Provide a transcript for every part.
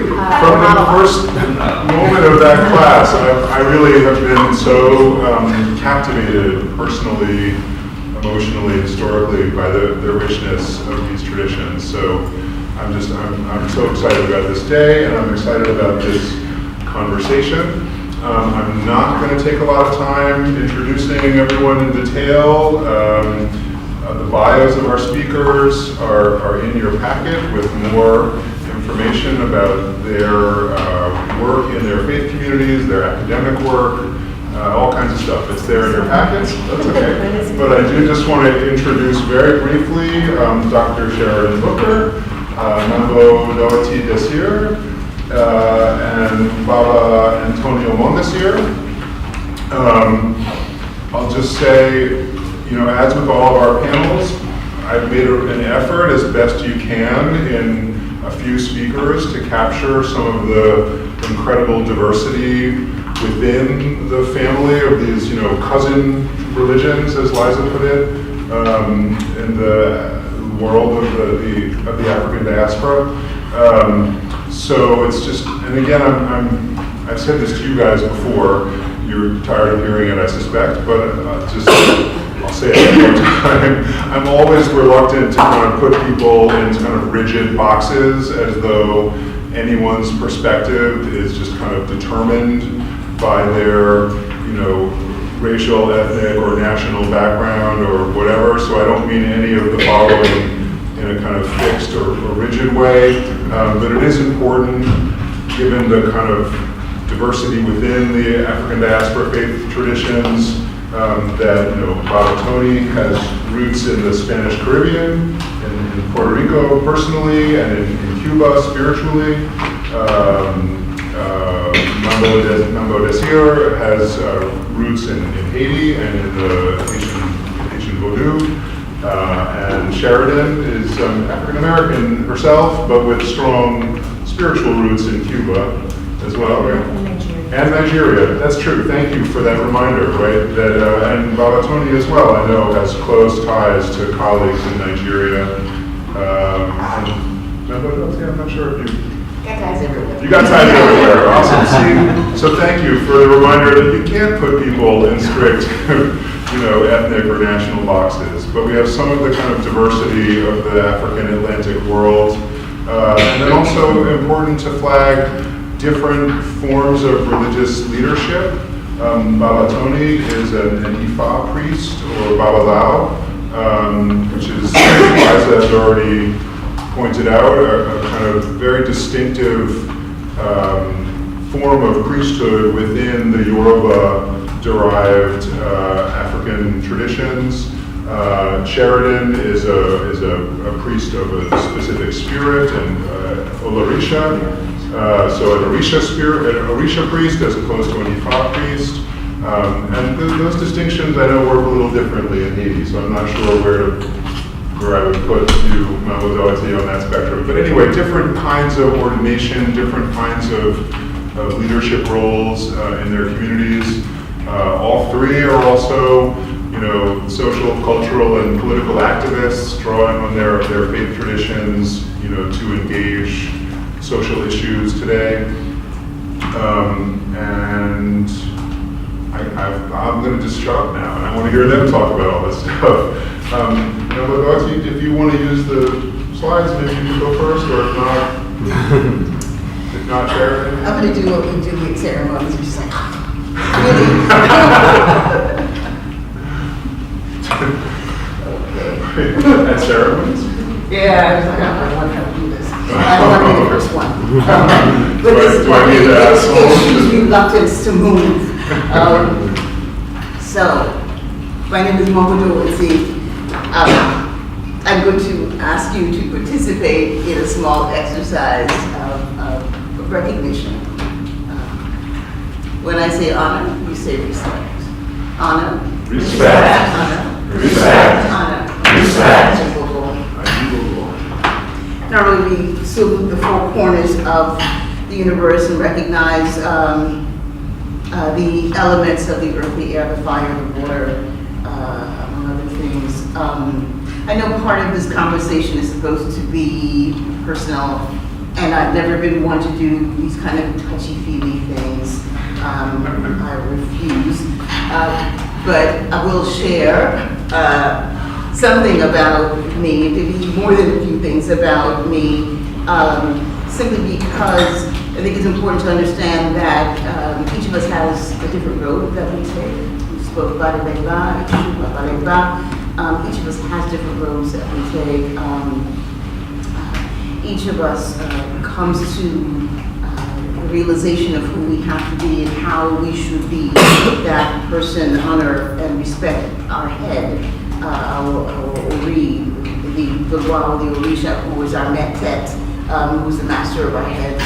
from the first moment of that class, I really have been so captivated personally, emotionally, historically by the richness of these traditions. So I'm so excited about this day, and I'm excited about this conversation. I'm not going to take a lot of time introducing everyone in detail. The bios of our speakers are in your packet with more information about their work in their faith communities, their academic work, all kinds of stuff. It's there in your packets, that's okay. But I do just want to introduce very briefly Dr. Sheriden Booker, Manbo Dòwòti Désir, and Baba Antonio Mondesire. I'll just say, as with all of our panels, I've made an effort as best you can in a few speakers to capture some of the incredible diversity within the family of these, cousin religions, as Liza put it, in the world of the African diaspora. So it's just, and again, I've said this to you guys before. You're tired of hearing it, I suspect, but I'll say it one more time. I'm always reluctant to kind of put people in kind of rigid boxes as though anyone's perspective is just kind of determined by their, racial, ethnic, or national background or whatever. So I don't mean any of the following in a kind of fixed or rigid way, but it is important, given the kind of diversity within the African diaspora faith traditions, that Babalawo has roots in the Spanish Caribbean, in Puerto Rico personally, and in Cuba spiritually. Mambo Désir has roots in Haiti and in the Haitian Vodou. And Sheriden is African American herself, but with strong spiritual roots in Cuba as well, right? And Nigeria. That's true. Thank you for that reminder, right? That and Babalawo as well, I know, has close ties to colleagues in Nigeria. And I'm not sure if you got ties everywhere. You got ties everywhere. Awesome. See, so thank you for the reminder that you can't put people in strict, ethnic or national boxes. But we have some of the kind of diversity of the African Atlantic world, and then also important to flag different forms of religious leadership. Babalawo is an Ifa priest, or Babalawo, which is, as has already pointed out, a kind of very distinctive form of priesthood within the Yoruba-derived African traditions. Sheriden is a priest of a specific spirit, and Olarisha. So an Orisha priest as opposed to an Ifa priest. And those distinctions I know work a little differently in Haiti, so I'm not sure where I would put you, Mambo Dòwòti, on that spectrum. But anyway, different kinds of ordination, different kinds of leadership roles in their communities. All three are also, social, cultural, and political activists, drawing on their faith traditions, to engage social issues today. And I'm going to just shut up now, and I want to hear them talk about all this stuff. Dòwòti, if you want to use the slides, maybe you can go first, or if not, Sheriden. I'm going to do what we do in ceremonies, which is like, really? At ceremonies? Yeah, I was like, I want to do this. I don't want to be the first one. But this do I need to ask someone? Reluctance to move. So, my name is Mambo Dòwòti. I'm going to ask you to participate in a small exercise of recognition. When I say honor, we say respect. Honor. Respect. Honor. Respect. Honor. Respect. Normally we salute the four corners of the universe and recognize the elements of the earth, the air, the fire, the water, among other things. I know part of this conversation is supposed to be personal And I've never been one to do these kind of touchy-feely things. I refuse. But I will share something about me, maybe more than a few things about me, simply because I think it's important to understand that each of us has a different road that we take. We spoke about it each of us has different roads that we take. Each of us comes to the realization of who we have to be and how we should be that person, honor and respect our head, our Ori, the Vodou, the Orisha, who is our Metet, who is the master of our heads,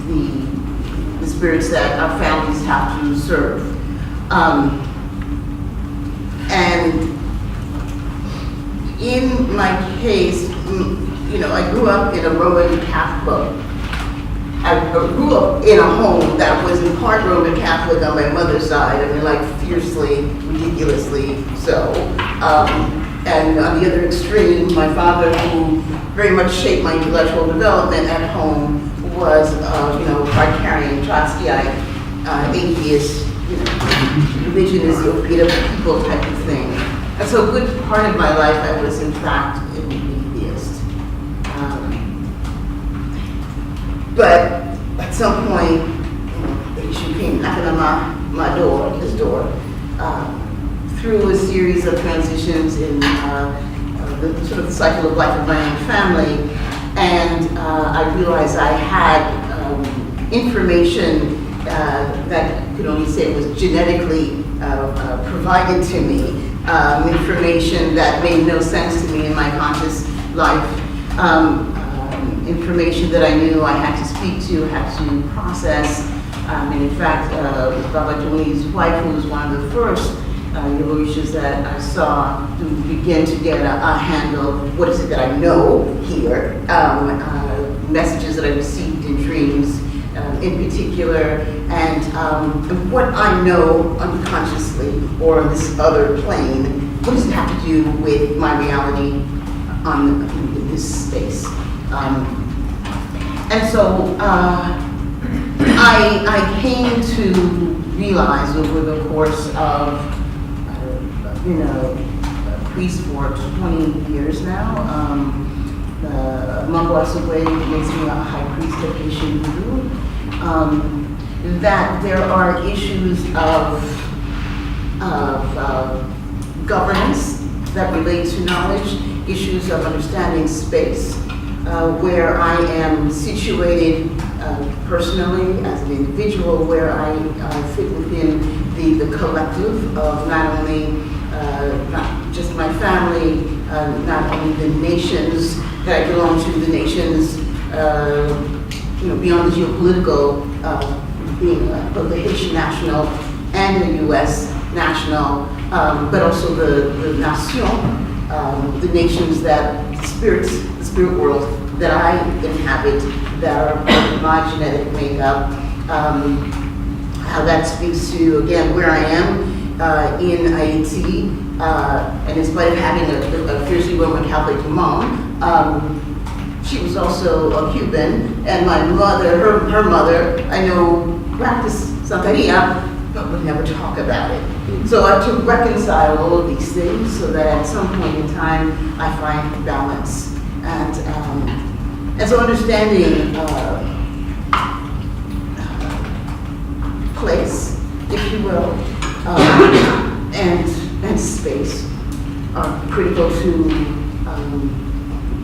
the spirits that our families have to serve. And in my case, I grew up in a Roman Catholic. I grew up in a home that was in part Roman Catholic on my mother's side. I mean, like fiercely, ridiculously so. And on the other extreme, my father, who very much shaped my intellectual development at home, was, card-carrying Trotskyite, atheist, religion is the opiate of the people type of thing. And so a good part of my life, I was in fact an atheist. But at some point, the issue came knocking on my door, his door, through a series of transitions in the sort of the cycle of life of my own family. And I realized I had information that I could only say was genetically provided to me, information that made no sense to me in my conscious life, information that I knew I had to speak to, had to process. And in fact, Babalawo's wife, who was one of the first Yorishas that I saw to begin to get a handle, what is it that I know here, messages that I received in dreams in particular, and what I know unconsciously or on this other plane, what does it have to do with my reality in this space? And so I came to realize over the course of priest for 20 years now. Manbo makes me a high priest of Haitian Vodou. That there are issues of governance that relate to knowledge, issues of understanding space, where I am situated personally as an individual, where I fit within the collective of not only not just my family, not only the nations that I belong to, the nations, beyond the geopolitical, being both the Haitian national and the U.S. national, but also the nation, the nations that the spirit world that I inhabit, that are part of my genetic makeup, how that speaks to, again, where I am in Haiti, and in spite of having a fiercely Roman Catholic mom, she was also a Cuban, and my mother, her mother, I know practiced Santeria, but would never talk about it. So I have to reconcile all of these things so that at some point in time I find balance. And so understanding place, if you will, and space are critical to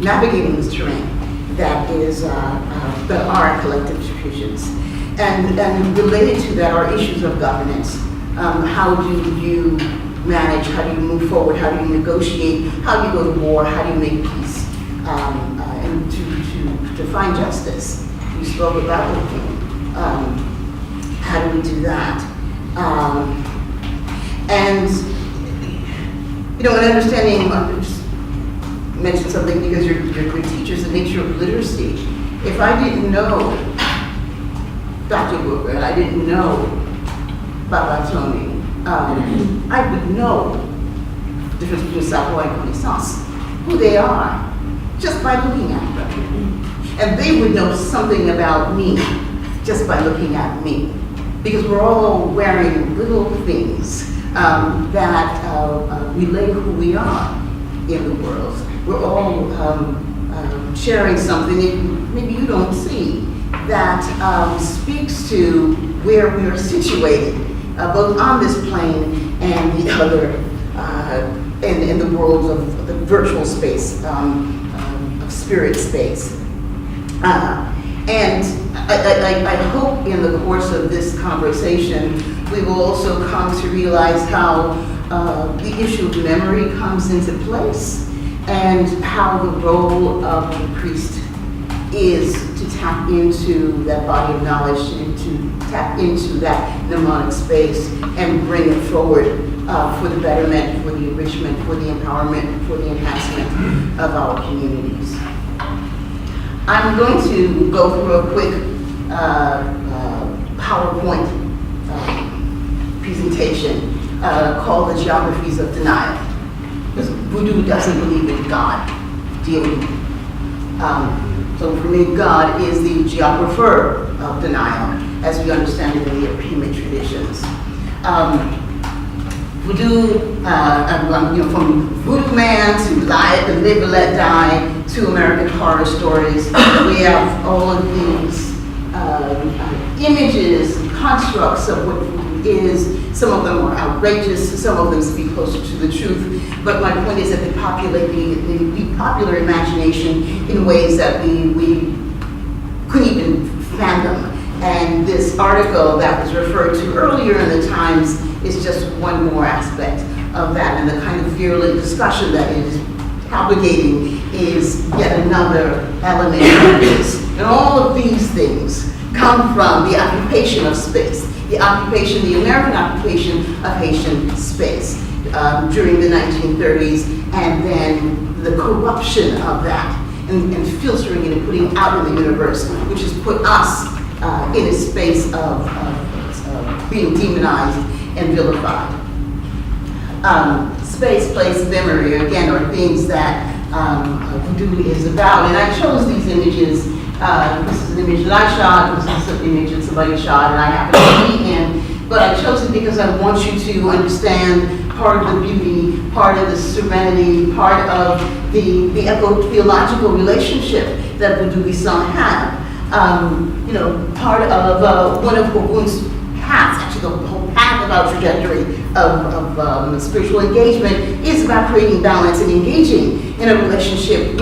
navigating this terrain that is that are collective traditions. And related to that are issues of governance. How do you manage? How do you move forward? How do you negotiate? How do you go to war? How do you make peace? And to find justice. You spoke about looking. How do we do that? And an understanding. I'll just mention something because you're good teachers. The nature of literacy. If I didn't know Dr. Booker, and I didn't know Babalawo, I would know the difference between savoir and connaissance, who they are, just by looking at them. And they would know something about me just by looking at me. Because we're all wearing little things that relate who we are in the world. We're all sharing something maybe you don't see that speaks to where we are situated, both on this plane and the other, in the world of the virtual space, of spirit space. And I hope in the course of this conversation, we will also come to realize how the issue of memory comes into place and how the role of the priest is to tap into that body of knowledge, to tap into that mnemonic space and bring it forward for the betterment, for the enrichment, for the empowerment, for the enhancement of our communities. I'm going to go through a quick PowerPoint presentation called The Geographies of Denial. Because Vodou doesn't believe in God, Deity. So for me, God is the geographer of denial, as we understand it in the Pima traditions. Vodou, from Voodoo Man to Live and Let Die to American Horror Stories, we have all of these images and constructs of what voodoo is. Some of them are outrageous, some of them speak closer to the truth, but my point is that they populate the popular imagination in ways that we couldn't even fathom. And this article that was referred to earlier in the Times is just one more aspect of that, and the kind of virulent discussion that is propagating is yet another element of this. And all of these things come from the occupation of space, the American occupation of Haitian space during the 1930s, and then the corruption of that, and filtering it and putting it out in the universe, which has put us in a space of being demonized and vilified. Space, place, memory, again, are things that Vodou is about. And I chose these images. This is an image that I shot, this is an image that somebody shot, and I happen to be in. But I chose it because I want you to understand part of the beauty, part of the serenity, part of the eco-theological relationship that Vodou have. Part of one of Ogun's paths, actually the whole path of our trajectory of spiritual engagement is about creating balance and engaging in a relationship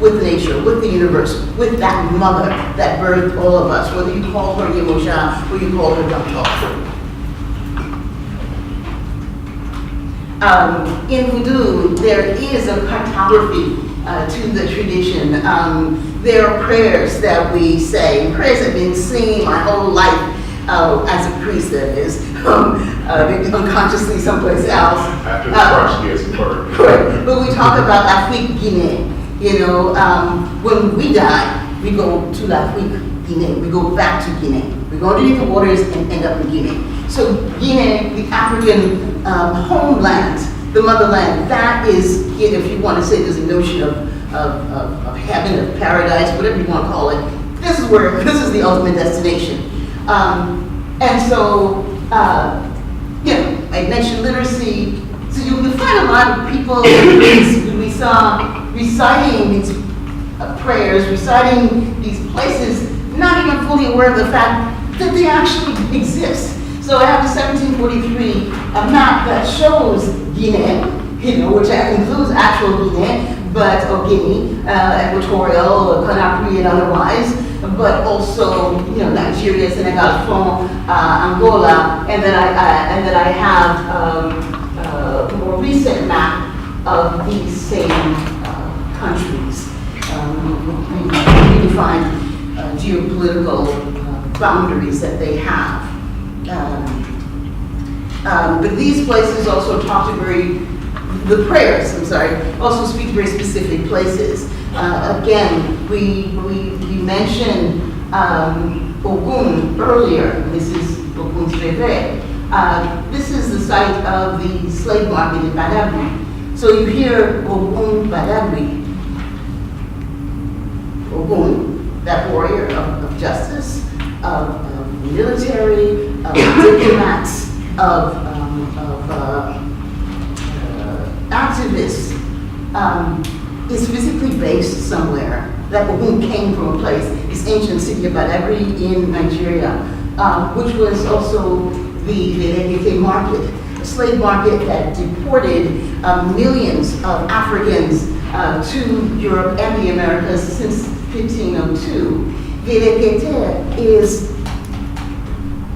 with nature, with the universe, with that mother that birthed all of us, whether you call her Yemosha or you call her Dòwòti. In Vodou, there is a cartography to the tradition. There are prayers that we say, prayers that I've been singing my whole life as a priest, that is, maybe unconsciously someplace else. After the crush, yes, part. Correct. But we talk about Afrique Guinée. When we die, we go to Afrique Guinée. We go back to Guinea. We go underneath the waters and end up in Guinea. So Guinea, the African homeland, the motherland, that is, if you want to say there's a notion of heaven, of paradise, whatever you want to call it, this is the ultimate destination. And so, I mentioned literacy. So you can find a lot of people we saw reciting these prayers, reciting these places, not even fully aware of the fact that they actually exist. So I have the 1743 map that shows Guinea, which includes actual Guinea, or Guinea, Equatorial, Conakry, and otherwise, but also Nigeria, Senegal, France, Angola, and then I have a more recent map of these same countries. We define geopolitical boundaries that they have. But these places also the prayers, also speak to very specific places. Again, we mentioned Ogun earlier. This is Ogun's Reve. This is the site of the slave market in Badagry. So you hear Ogun Badagry, Ogun, that warrior of justice, of military, of diplomats, of activists, is physically based somewhere. That Ogun came from a place, this ancient city of Badagry in Nigeria, which was also the Dòwòti market, a slave market that deported millions of Africans to Europe and the Americas since 1502. Dòwòti is,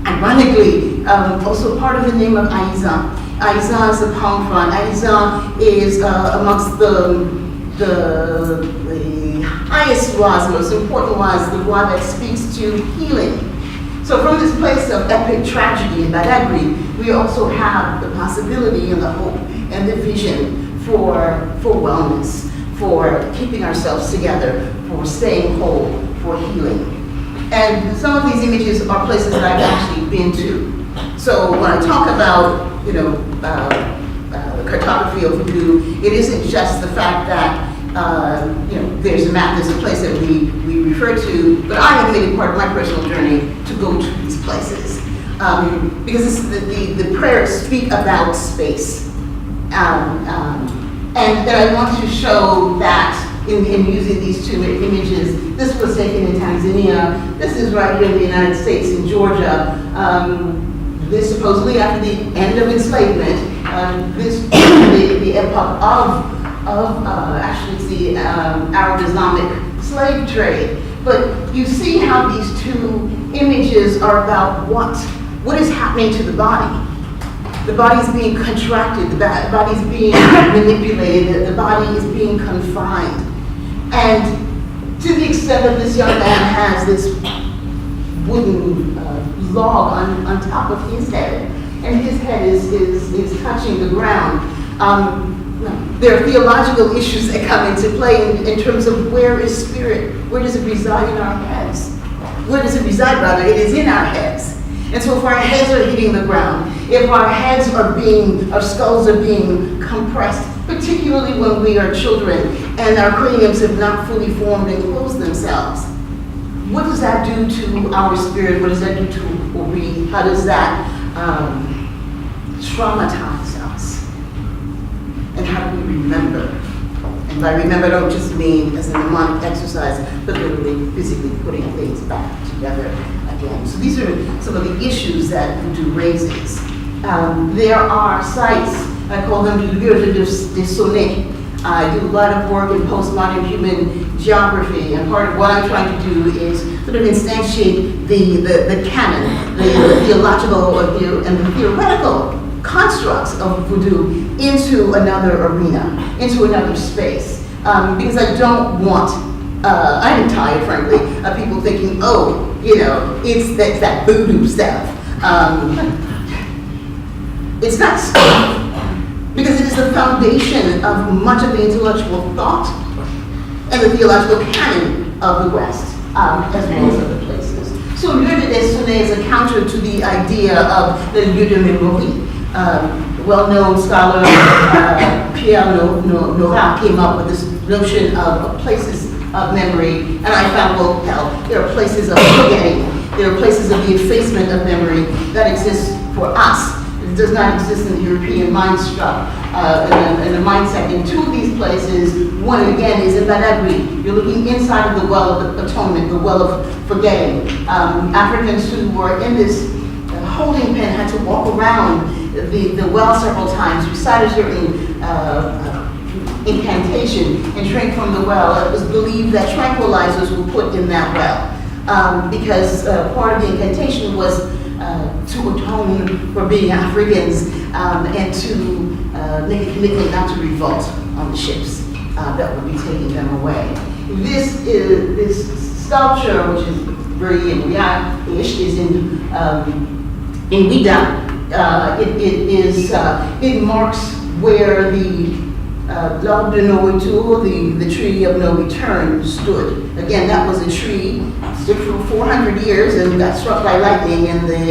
ironically, also part of the name of Aiza. Aiza is a palm frond. Aiza is amongst the highest was, the most important was the one that speaks to healing. So from this place of epic tragedy in Badagry, we also have the possibility and the hope and the vision for wellness, for keeping ourselves together, for staying whole, for healing. And some of these images are places that I've actually been to. So when I talk about, cartography of Vodou, it isn't just the fact that there's a map, there's a place that we refer to, but I have made it part of my personal journey to go to these places. Because the prayers speak about space. And I want to show that in using these two images. This was taken in Tanzania. This is right here in the United States, in Georgia. This supposedly after the end of enslavement, this the epoch of actually it's the Arab-Islamic slave trade. But you see how these two images are about what is happening to the body. The body is being contracted, the body is being manipulated, the body is being confined. And to the extent that this young man has this wooden log on top of his head, and his head is touching the ground, there are theological issues that come into play in terms of where is spirit, where does it reside in our heads? Where does it reside, rather? It is in our heads. And so if our heads are hitting the ground, if our heads our skulls are being compressed, particularly when we are children and our craniums have not fully formed and closed themselves, what does that do to our spirit? What does that do to how does that traumatize us? And how do we remember? And by remember, I don't just mean as a mnemonic exercise, but literally physically putting things back together again. So these are some of the issues that Vodou raises. There are sites, I call them the lieux de sonnet. I do a lot of work in postmodern human geography, and part of what I'm trying to do is sort of instantiate the canon, the theological and the theoretical constructs of Vodou into another arena, into another space. Because I don't want, I'm tired, frankly, of people thinking, it's that Vodou stuff. It's not stuff, because it is the foundation of much of the intellectual thought and the theological canon of the West, as well as other places. So lieu de sonnet is a counter to the idea of the lieu de mémoire. Well-known scholar Pierre Nora came up with this notion of places of memory, and I found, there are places of forgetting, there are places of the effacement of memory that exist for us. It does not exist in the European mind struct, and the mindset in two of these places. One, again, is in Badagry. You're looking inside of the well of atonement, the well of forgetting. Africans who were in this holding pen had to walk around the well several times, recite a certain incantation, and drink from the well. It was believed that tranquilizers were put in that well, because part of the incantation was to atone for being Africans and to make a commitment not to revolt on the ships that would be taking them away. This sculpture, which is very ish, is in Ouida. It marks where the L'arbre de Dòwòti, the tree of no return, stood. Again, that was a tree, stood for 400 years and got struck by lightning in the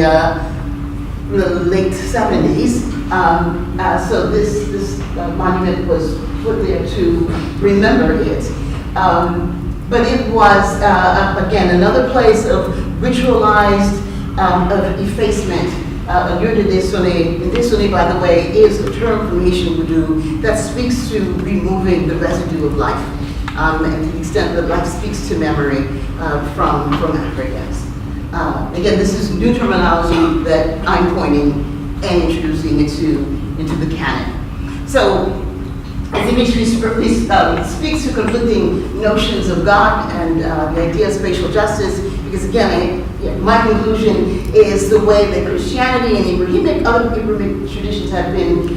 late 70s. So this monument was put there to remember it. but it was, again, another place of ritualized of effacement. Ndesone, by the way, is a term from Haitian Vodou that speaks to removing the residue of life, and to the extent that life speaks to memory from Africans. Again, this is new terminology that I'm coining and introducing into the canon. So, as imagery speaks to conflicting notions of God and the idea of spatial justice, because again, my conclusion is the way that Christianity and other Abrahamic traditions have been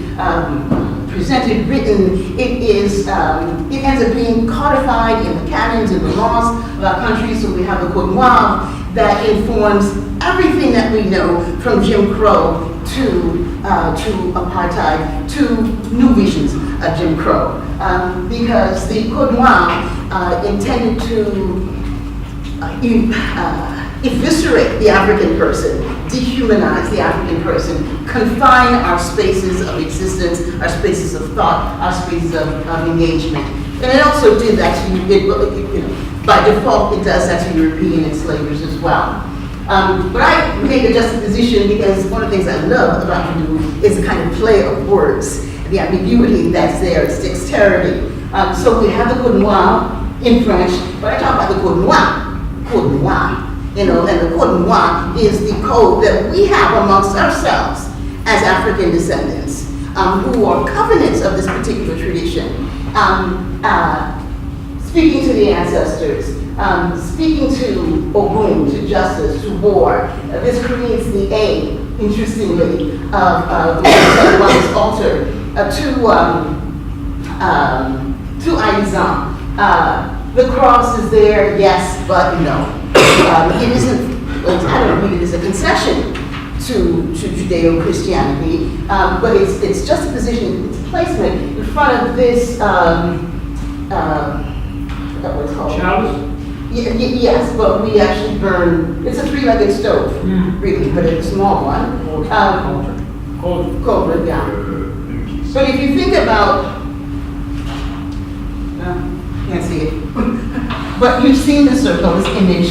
presented, written, it ends up being codified in the canons and the laws of our country. So we have the Code Noir that informs everything that we know, from Jim Crow to apartheid, to new visions of Jim Crow. Because the Code Noir intended to eviscerate the African person, dehumanize the African person, confine our spaces of existence, our spaces of thought, our spaces of engagement. And it also did that to, by default, it does that to European enslavers as well. But I made a juxtaposition because one of the things I love about Vodou is the kind of play of words, the ambiguity that's there, its dexterity. So we have the Code Noir in French, but I talk about the Code Noir. Code Noir, and the Code Noir is the code that we have amongst ourselves as African descendants, who are covenants of this particular tradition, speaking to the ancestors, speaking to Ogun, to justice, to war. This creates the A, interestingly, of this altar, to Aizan. The cross is there, yes, but no. It isn't, I don't read it as a concession to Judeo-Christianity, but it's just a position, it's placement in front of this, what it's called? Chalice? Yes, but we actually burn, it's a three-legged stove, really, but it's a small one. Cauldron, yeah. But if you think about, can't see it. But you've seen the circle, this image,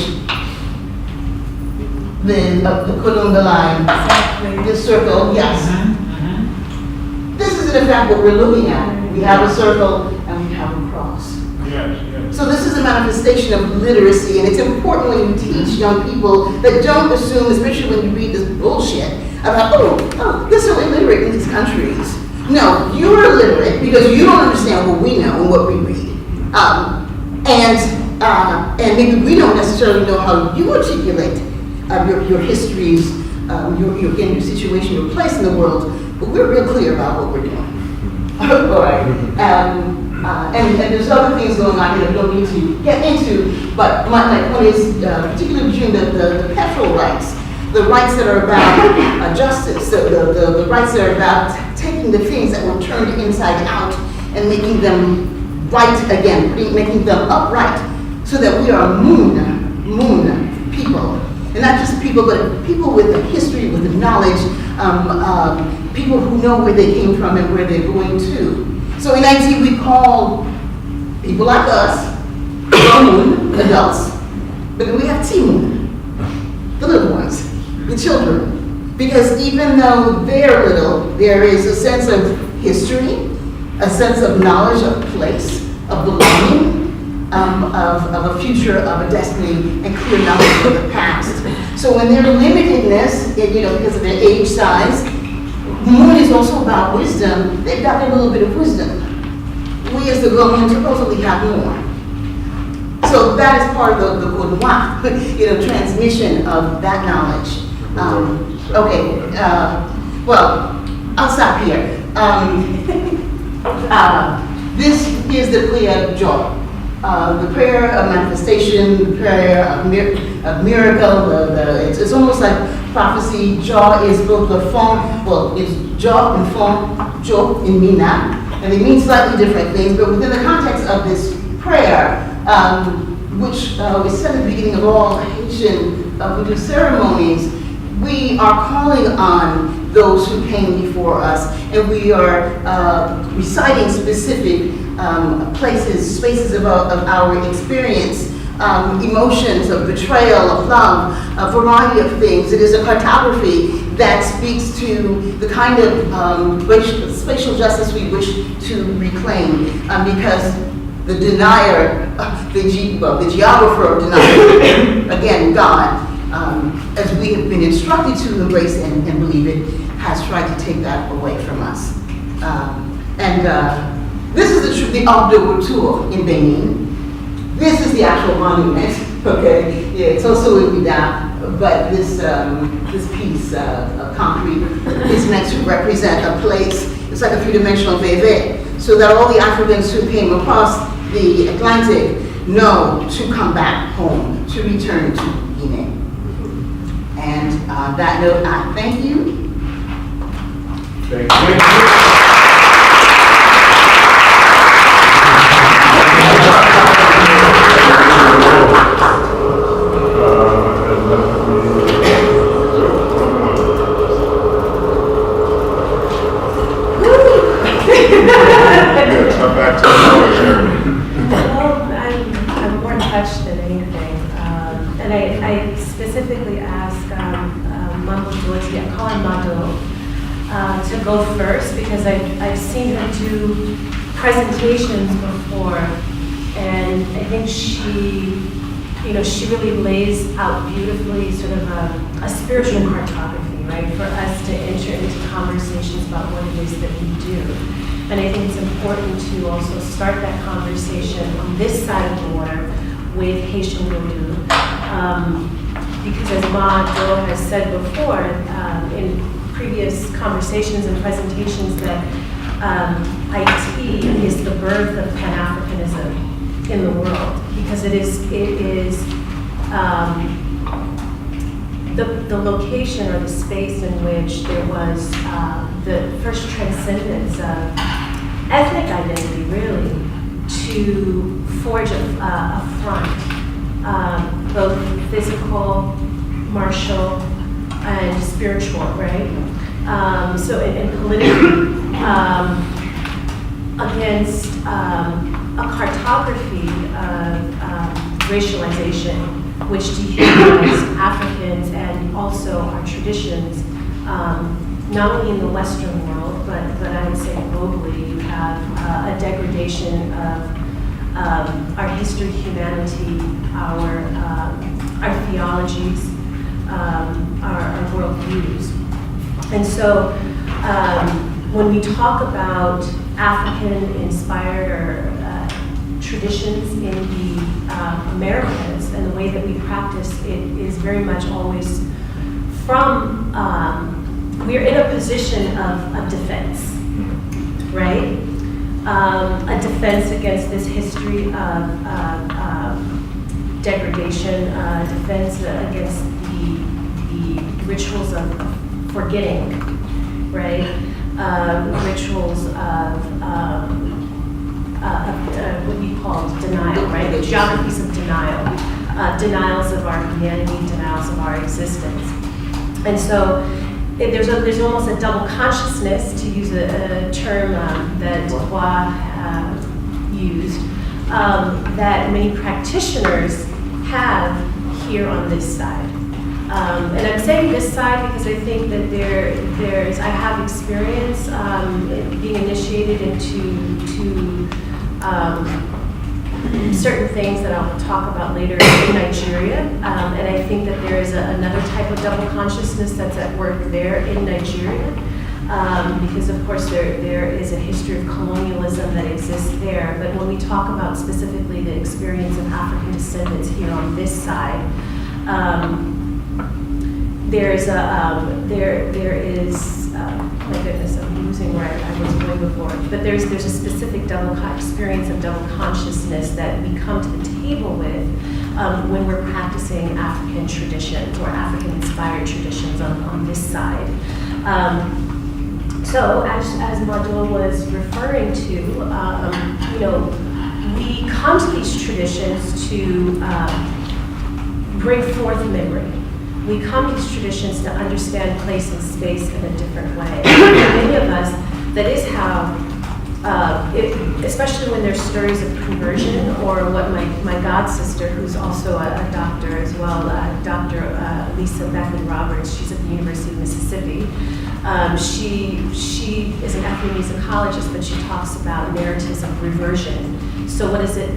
the Columba line, this circle, yes. This is in fact what we're looking at. We have a circle and we have a cross. Yes. So this is a manifestation of literacy, and it's important when you teach young people that don't assume, especially when you read this bullshit about, oh, they're so illiterate in these countries. No, you're illiterate because you don't understand what we know and what we read. And maybe we don't necessarily know how you articulate your histories, your situation, your place in the world, but we're real clear about what we're doing. All right. And there's other things going on here that we don't need to get into, but my point is, particularly between the petrol rights, the rights that are about justice, the rights that are about taking the things that were turned inside out and making them right again, making them upright, so that we are moon people. And not just people, but people with a history, with the knowledge, people who know where they came from and where they're going to. So in IT, we call people like us, moon, adults, but then we have T-moon, the little ones, the children. Because even though they're little, there is a sense of history, a sense of knowledge of place, of belonging, of a future, of a destiny, and clear knowledge of the past. So when they're limitedness, because of their age size, moon is also about wisdom. They've got a little bit of wisdom. We as the government supposedly have more. So that is part of the Code Noir, transmission of that knowledge. Okay, well, I'll stop here. This is the prayer of joy. The prayer of manifestation, the prayer of miracle, it's almost like prophecy. Joy is both the form, it's joy and form, joy in Mina, and they mean slightly different things, but within the context of this prayer, which we said at the beginning of all Haitian Vodou ceremonies, we are calling on those who came before us, and we are reciting specific places, spaces of our experience, emotions of betrayal, of love, a variety of things. It is a cartography that speaks to the kind of spatial justice we wish to reclaim, because the denier, the geographer of denial, again, God, as we have been instructed to embrace and believe it, has tried to take that away from us. This is the Dòwòti in Benin. This is the actual monument, okay? Yeah, it's also in Vodou, but this piece of concrete is meant to represent a place. It's like a three-dimensional veve, so that all the Africans who came across the Atlantic know to come back home, to return to Guinea. And that note, I thank you. Thank you. I'm more touched than anything. And I specifically asked Manbo, I call her Manbo, to go first because I've seen her do presentations before, and I think she really lays out beautifully sort of a spiritual cartography, right, for us to enter into conversations about what it is that we do. And I think it's important to also start that conversation on this side of the water with Haitian Vodou. Because as Vodou has said before, in previous conversations and presentations, that Haiti is the birth of Pan-Africanism in the world, because it is the location or the space in which there was the first transcendence of ethnic identity, really, to forge a front, both physical, martial, and spiritual, right? And politically, against a cartography of racialization, which dehumanized Africans and also our traditions, not only in the Western world, but I would say globally. You have a degradation of our history, humanity, our theologies, our worldviews. And so when we talk about African-inspired or traditions in the Americas and the way that we practice it is very much always from, we're in a position of defense, right? A defense against this history of degradation, defense against the rituals of forgetting, right? Rituals of what we call denial, right? The geographies of denial, denials of our humanity, denials of our existence. And so there's almost a double consciousness, to use a term that Dòwòti used, that many practitioners have here on this side. And I'm saying this side because I think that I have experience being initiated into certain things that I'll talk about later in Nigeria. And I think that there is another type of double consciousness that's at work there in Nigeria. Because of course there is a history of colonialism that exists there. But when we talk about specifically the experience of African descendants here on this side, there is my goodness, I'm losing where I was going before. But there's a specific experience of double consciousness that we come to the table with when we're practicing African traditions or African-inspired traditions on this side. So as Vodou was referring to, we come to these traditions to bring forth memory. We come to these traditions to understand place and space in a different way. For many of us, that is how especially when there's stories of conversion, or what my god sister, who's also a doctor as well, Dr. Lisa Beckman Roberts, she's at the University of Mississippi. She is an ethnomusicologist, but she talks about narratives of reversion. So what is it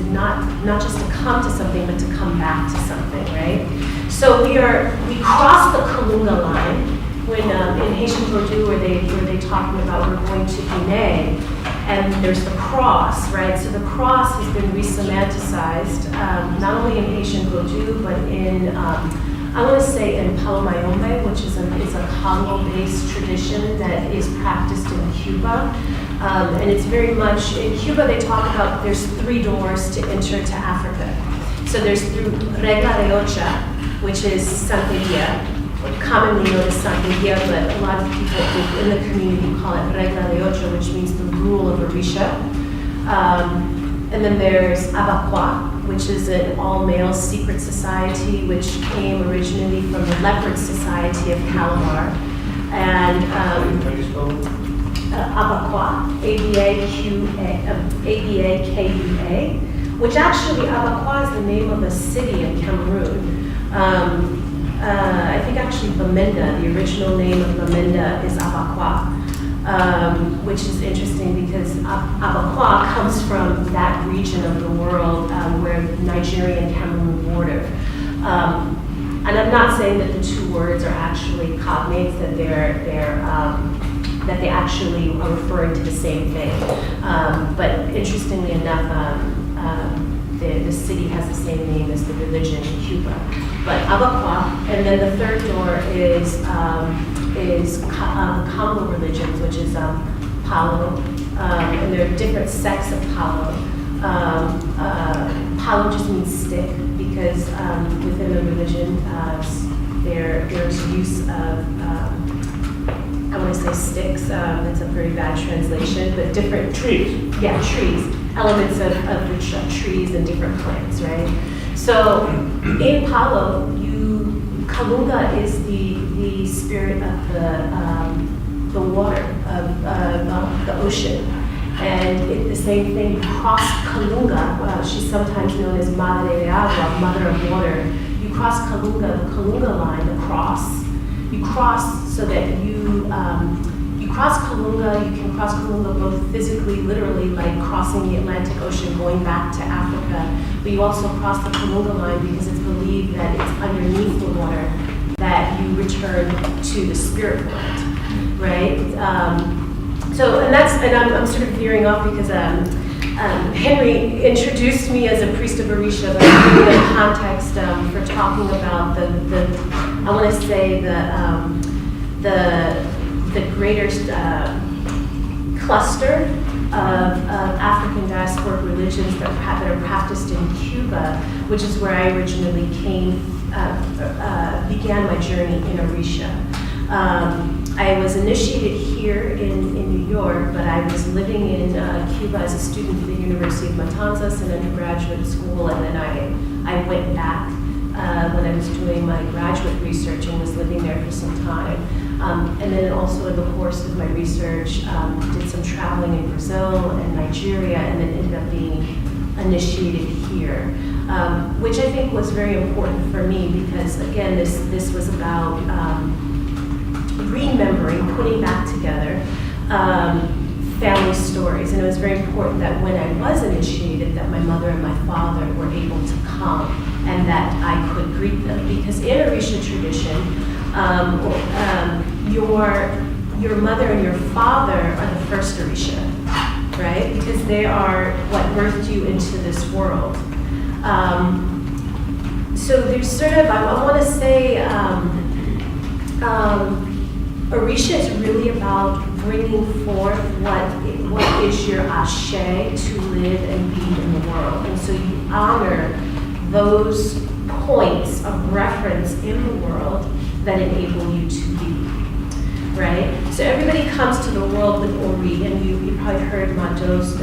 not just to come to something, but to come back to something, right? So we cross the Kalunga line when in Haitian Vodou, where they talking about we're going to Guinea, and there's the cross, right? So the cross has been resemanticized, not only in Haitian Vodou, but in I want to say in Palo Mayombe, which is a Congo-based tradition that is practiced in Cuba. And it's very much, in Cuba they talk about there's 3 doors to enter to Africa. So there's through Regla de Ocha, which is Santeria, commonly known as Santeria, but a lot of people in the community call it Regla de Ocho, which means the rule of Orisha. And then there's Abakwa, which is an all-male secret society, which came originally from the leopard society of Calabar. And Abakwa, A-B-A-K-U-A, which actually Abakwa is the name of a city in Cameroon. I think actually Bamenda, the original name of Bamenda is Abakwa, which is interesting because Abakwa comes from that region of the world where Nigeria and Cameroon border. And I'm not saying that the 2 words are actually cognates, that that they actually are referring to the same thing. But interestingly enough, the city has the same name as the religion in Cuba. But Abakwa, and then the 3rd door is Congo religions, which is Palo, and there are different sects of Palo. Palo just means stick because within the religion there's use of I want to say sticks. That's a very bad translation, but different trees. Yeah, trees. Elements of the trees and different plants, right? So in Palo, Kalunga is the spirit of the water, of the ocean. And the same thing, you cross Kalunga, she's sometimes known as Madre de Agua, Mother of Water. You cross Kalunga, the Kalunga line, the cross. You cross so that you cross Kalunga, you can cross Kalunga both physically, literally, like crossing the Atlantic Ocean, going back to Africa, but you also cross the Kalunga line because it's believed that it's underneath the water that you return to the spirit world, right? And I'm sort of veering off because Henry introduced me as a priest of Orisha, but I'm giving a context for talking about the I want to say the greater cluster of African diasporic religions that are practiced in Cuba, which is where I originally began my journey in Orisha. I was initiated here in New York, but I was living in Cuba as a student at the University of Matanzas in undergraduate school, and then I went back when I was doing my graduate research and was living there for some time. And then also in the course of my research, did some traveling in Brazil and Nigeria, and then ended up being initiated here, which I think was very important for me because, again, this was about remembering, putting back together family stories. And it was very important that when I was initiated, that my mother and my father were able to come and that I could greet them. Because in Orisha tradition, your mother and your father are the first Orisha, right? Because they are what birthed you into this world. So there's sort of, I want to say, Orisha is really about bringing forth what is your ashe to live and be in the world. And so you honor those points of reference in the world that enable you to be, right? So everybody comes to the world with Ori, and you probably heard Mando's,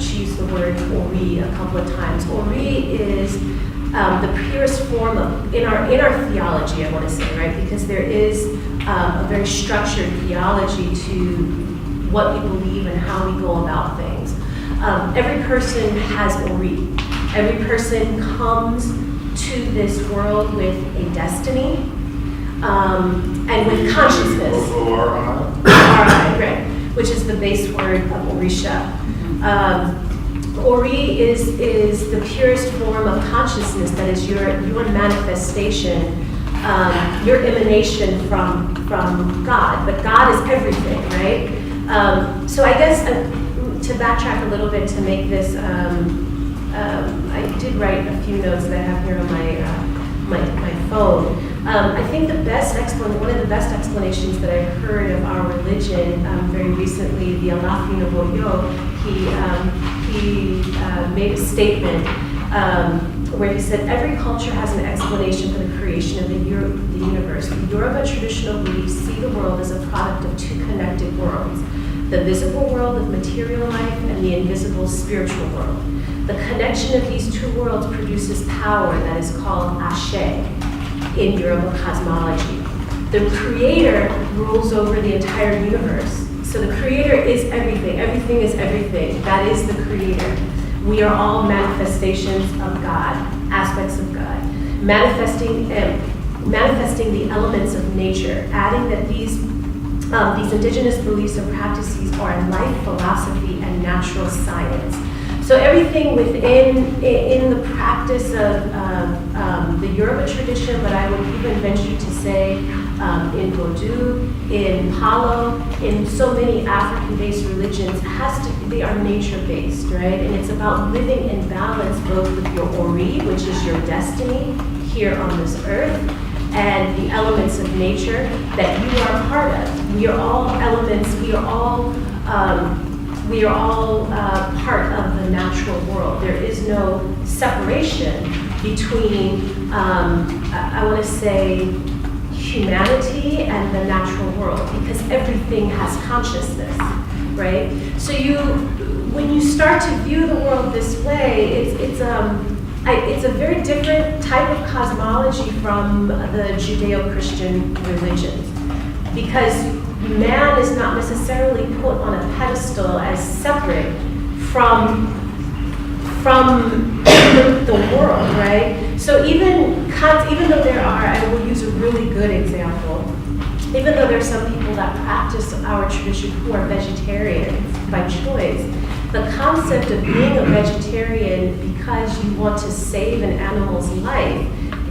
she used the word Ori a couple of times. Ori is the purest form of, in our theology, I want to say, right? Because there is a very structured theology to what we believe and how we go about things. Every person has Ori. Every person comes to this world with a destiny and with consciousness. O-R-I, right, which is the base word of Orisha. Ori is the purest form of consciousness, that is your manifestation, your emanation from God. But God is everything, right? So I guess to backtrack a little bit to make this, I did write a few notes that I have here on my phone. I think one of the best explanations that I've heard of our religion very recently, the Alafin of Oyo, he made a statement where he said, every culture has an explanation for the creation of the universe. The Yoruba traditional beliefs see the world as a product of two connected worlds, the visible world of material life and the invisible spiritual world. The connection of these two worlds produces power that is called Ashe in Yoruba cosmology. The creator rules over the entire universe. So the creator is everything. Everything is everything. That is the creator. We are all manifestations of God, aspects of God, manifesting the elements of nature, adding that these indigenous beliefs and practices are life philosophy and natural science. So everything in the practice of the Yoruba tradition, but I would even venture to say in Vodou, in Palo, in so many African-based religions, they are nature-based, right? And it's about living in balance both with your Ori, which is your destiny here on this earth, and the elements of nature that you are a part of. We are all elements, we are all part of the natural world. There is no separation between, I want to say, humanity and the natural world, because everything has consciousness, right? So when you start to view the world this way, it's a very different type of cosmology from the Judeo-Christian religions, because man is not necessarily put on a pedestal as separate from the world, right? So even though I will use a really good example, even though there are some people that practice our tradition who are vegetarians by choice, the concept of being a vegetarian because you want to save an animal's life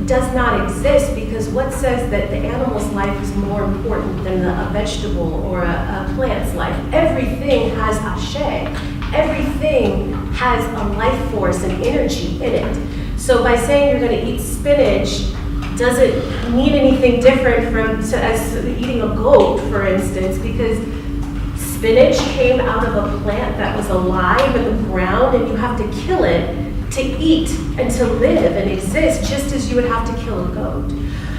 does not exist, because what says that the animal's life is more important than a vegetable or a plant's life? Everything has ashe. Everything has a life force and energy in it. So by saying you're going to eat spinach doesn't mean anything different as eating a goat, for instance, because spinach came out of a plant that was alive in the ground, and you have to kill it to eat and to live and exist, just as you would have to kill a goat.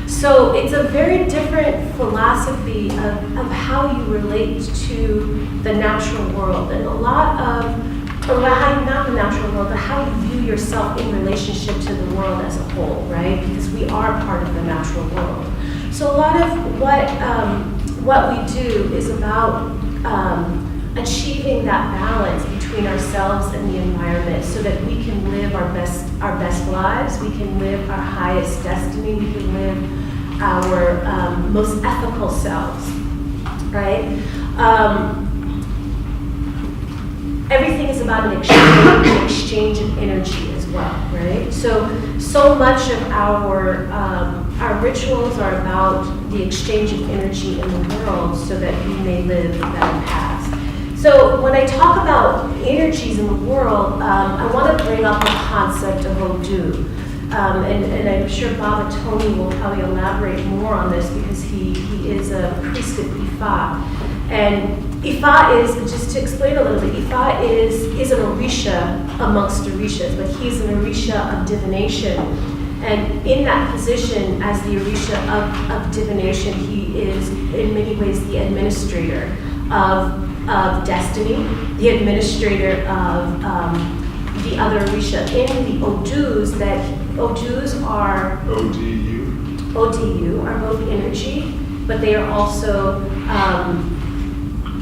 So it's a very different philosophy of how you relate to the natural world, and not the natural world, but how you view yourself in relationship to the world as a whole, right? Because we are part of the natural world. So a lot of what we do is about achieving that balance between ourselves and the environment, so that we can live our best lives, we can live our highest destiny, we can live our most ethical selves, right? Everything is about an exchange of energy as well, right? So much of our rituals are about the exchange of energy in the world, so that we may live a better past. So when I talk about energies in the world, I want to bring up the concept of Vodou. And I'm sure Baba Tony will probably elaborate more on this, because he is a priest of Ifa. And Ifa is, just to explain a little bit, Ifa is an Orisha amongst Orishas, but he's an Orisha of divination. And in that position, as the Orisha of divination, he is in many ways the administrator of destiny, the administrator of the other Orisha. In the Odus are ODU are both energy, but they are also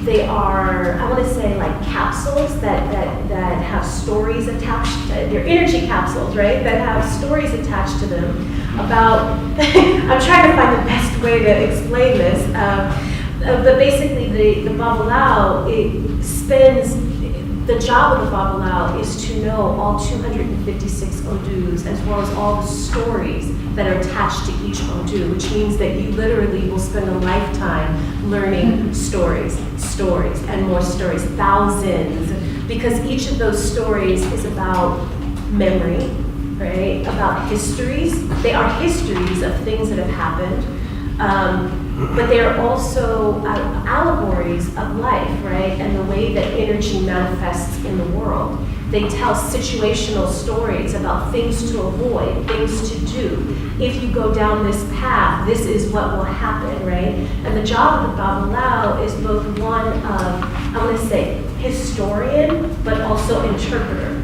they are, I want to say, like capsules that have stories attached. They're energy capsules, right? That have stories attached to them about. I'm trying to find the best way to explain this, but basically, the Babalawo, it spends. The job of the Babalawo is to know all 256 Odus, as well as all the stories that are attached to each Odu, which means that you literally will spend a lifetime learning stories, and more stories, thousands, because each of those stories is about memory, right? About histories. They are histories of things that have happened. But they are also allegories of life, right? And the way that energy manifests in the world. They tell situational stories about things to avoid, things to do. If you go down this path, this is what will happen, right? And the job of the Babalawo is both one of, I want to say, historian, but also interpreter,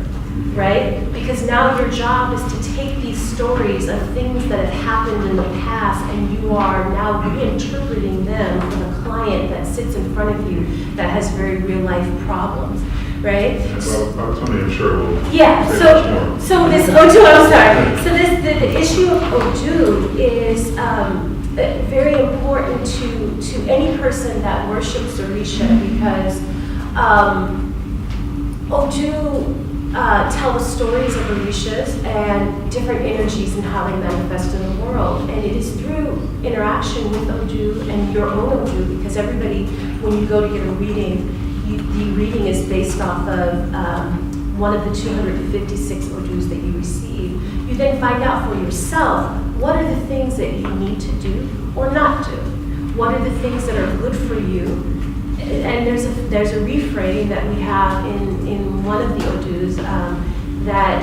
right? Because now your job is to take these stories of things that have happened in the past, and you are now reinterpreting them for the client that sits in front of you that has very real life problems, right? Well, Tony, I'm sure will. Yeah. So this Odu, I'm sorry. So the issue of Odu is very important to any person that worships Orisha, because Odu tell the stories of Orishas and different energies and how they manifest in the world. And it is through interaction with Odu and your own Odu, because everybody, when you go to get a reading, the reading is based off of one of the 256 Odus that you receive. You then find out for yourself, what are the things that you need to do or not do? What are the things that are good for you? And there's a refrain that we have in one of the Odus that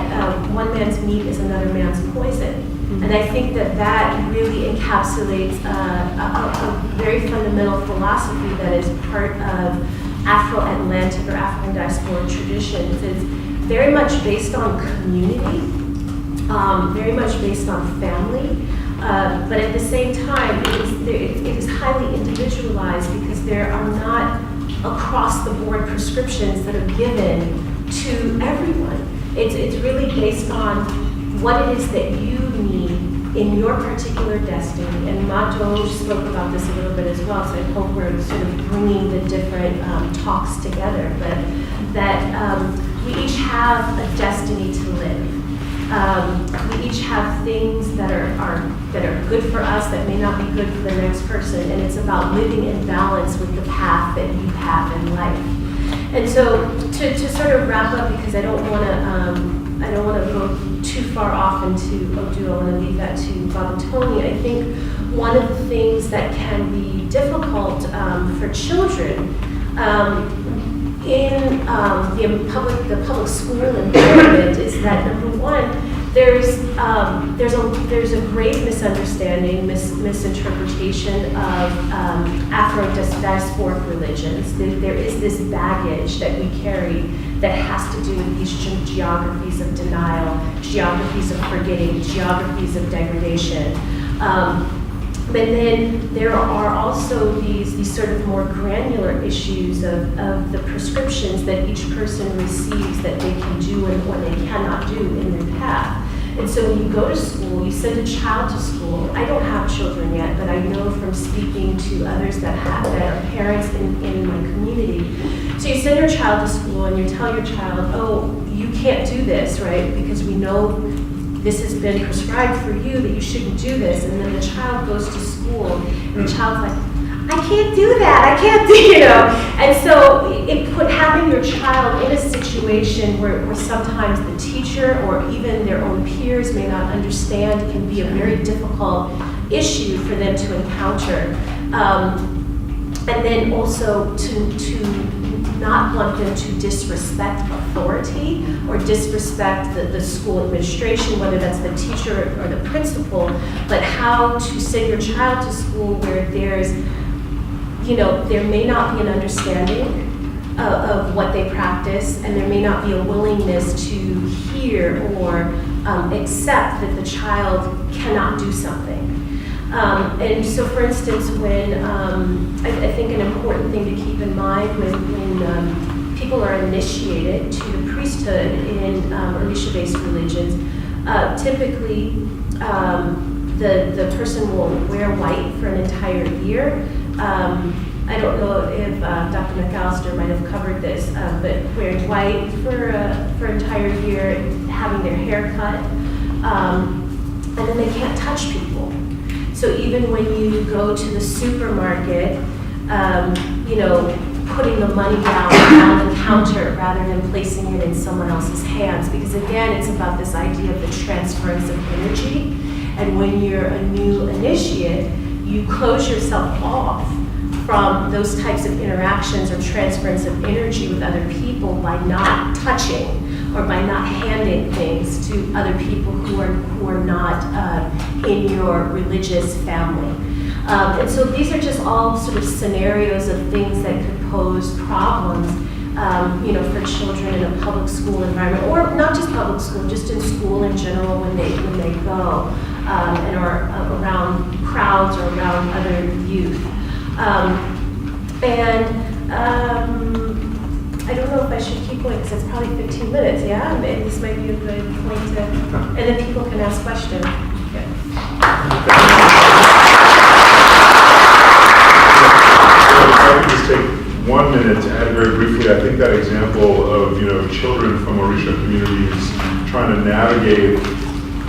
one man's meat is another man's poison. And I think that really encapsulates a very fundamental philosophy that is part of Afro-Atlantic or African Diaspora traditions. It's very much based on community, very much based on family. But at the same time, it is highly individualized, because there are not across-the-board prescriptions that are given to everyone. It's really based on what it is that you need in your particular destiny. And Manbo spoke about this a little bit as well, so I hope we're sort of bringing the different talks together. But that we each have a destiny to live. We each have things that are good for us that may not be good for the next person, and it's about living in balance with the path that you have in life. And so to sort of wrap up, because I don't want to go too far off into Odu, I want to leave that to Tony. I think one of the things that can be difficult for children in the public school environment is that, number one, there's a grave misunderstanding, misinterpretation of Afro-diasporic religions. There is this baggage that we carry that has to do with these geographies of denial, geographies of forgetting, geographies of degradation. But then there are also these sort of more granular issues of the prescriptions that each person receives that they can do and what they cannot do in their path. And so when you go to school, you send a child to school. I don't have children yet, but I know from speaking to others that are parents in my community. So you send your child to school and you tell your child, oh, you can't do this, right? Because we know this has been prescribed for you that you shouldn't do this. And then the child goes to school and the child's like, I can't do that, I can't do, And so having your child in a situation where sometimes the teacher or even their own peers may not understand can be a very difficult issue for them to encounter. And then also to not want them to disrespect authority or disrespect the school administration, whether that's the teacher or the principal, but how to send your child to school where there may not be an understanding of what they practice, and there may not be a willingness to hear or accept that the child cannot do something. And so, for instance, when I think an important thing to keep in mind when people are initiated to the priesthood in Orisha-based religions, typically the person will wear white for an entire year. I don't know if Dr. McAllister might have covered this, but wearing white for an entire year, having their hair cut, and then they can't touch people. So even when you go to the supermarket, putting the money down on the counter rather than placing it in someone else's hands, because again, it's about this idea of the transference of energy. And when you're a new initiate, you close yourself off from those types of interactions or transference of energy with other people by not touching or by not handing things to other people who are not in your religious family. And so these are just all sort of scenarios of things that could pose problems, for children in a public school environment, or not just public school, just in school in general when they go, and or around crowds or around other youth. I don't know if I should keep going because it's probably 15 minutes, yeah? Maybe this might be a good point to, and then people can ask questions. Yeah. If I could just take 1 minute to add very briefly, I think that example of, children from Orisha communities trying to navigate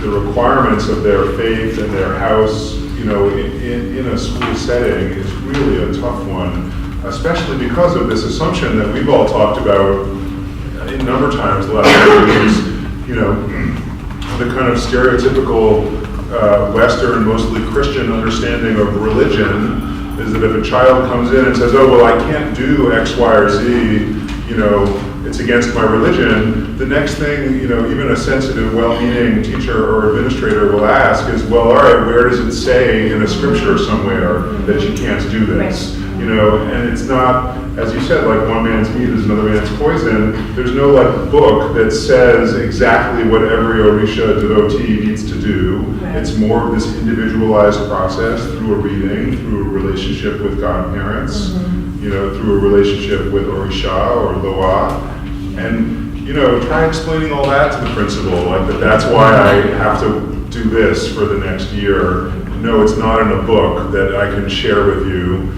the requirements of their faith and their house, in a school setting is really a tough one, especially because of this assumption that we've all talked about a number of times the last few years, the kind of stereotypical Western, mostly Christian understanding of religion is that if a child comes in and says, oh, well, I can't do X, Y, or Z, it's against my religion, the next thing, even a sensitive, well-meaning teacher or administrator will ask is, well, all right, where does it say in a scripture somewhere that you can't do this? And it's not, as you said, like one man's meat is another man's poison. There's no book that says exactly what every Orisha devotee needs to do. Right. It's more of this individualized process through a reading, through a relationship with godparents, through a relationship with Orisha or Loa. And, try explaining all that to the principal, that's why I have to do this for the next year. No, it's not in a book that I can share with you.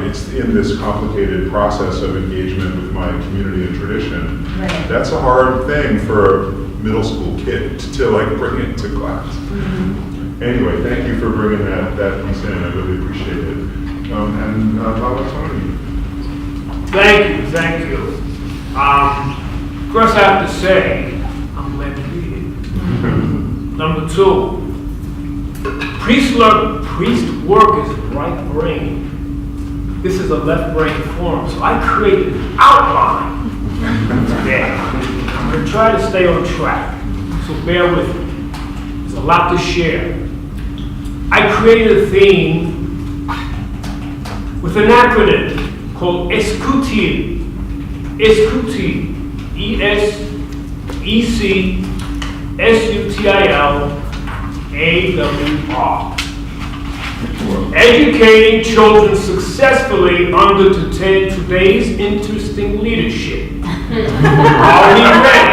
It's in this complicated process of engagement with my community and tradition. Right. That's a hard thing for a middle school kid to bring into class. Mm-hmm. Anyway, thank you for bringing that piece in. I really appreciate it. And Babalawo. Thank you. First I have to say, I'm glad to be here. Number two, priest work is right brain. This is a left brain forum, so I created an outline today. I'm going to try to stay on track, so bear with me. There's a lot to share. I created a theme with an acronym called ESCUTIL. ESCUTIL. ESCUTILAWR. Educating children successfully under today's interesting leadership. Are we ready?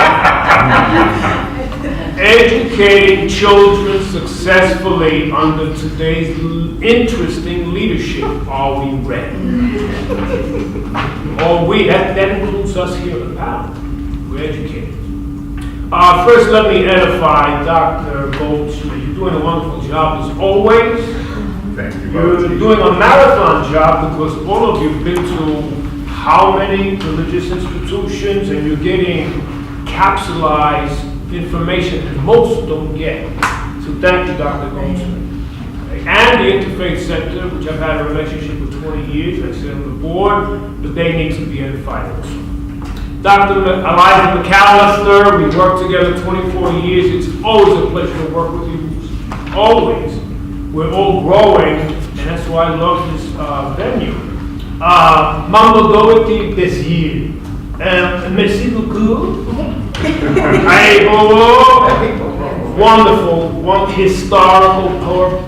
Educating children successfully under today's interesting leadership. Are we ready? That includes us here in the panel. We're educated. First, let me edify Dr. Dòwòti. You're doing a wonderful job as always. Thank you. You're doing a marathon job because all of you have been to how many religious institutions, and you're getting capsulized information that most don't get. So thank you, Dr. Dòwòti. And the Interfaith Center, which I've had a relationship with 20 years, I sit on the board, but they need to be edified also. Dr. Elijah McAllister, we worked together 24 years. It's always a pleasure to work with you. Always. We're all growing, and that's why I love this venue. Manbo Désir. Merci beaucoup. Hey, Bobo. Wonderful one historical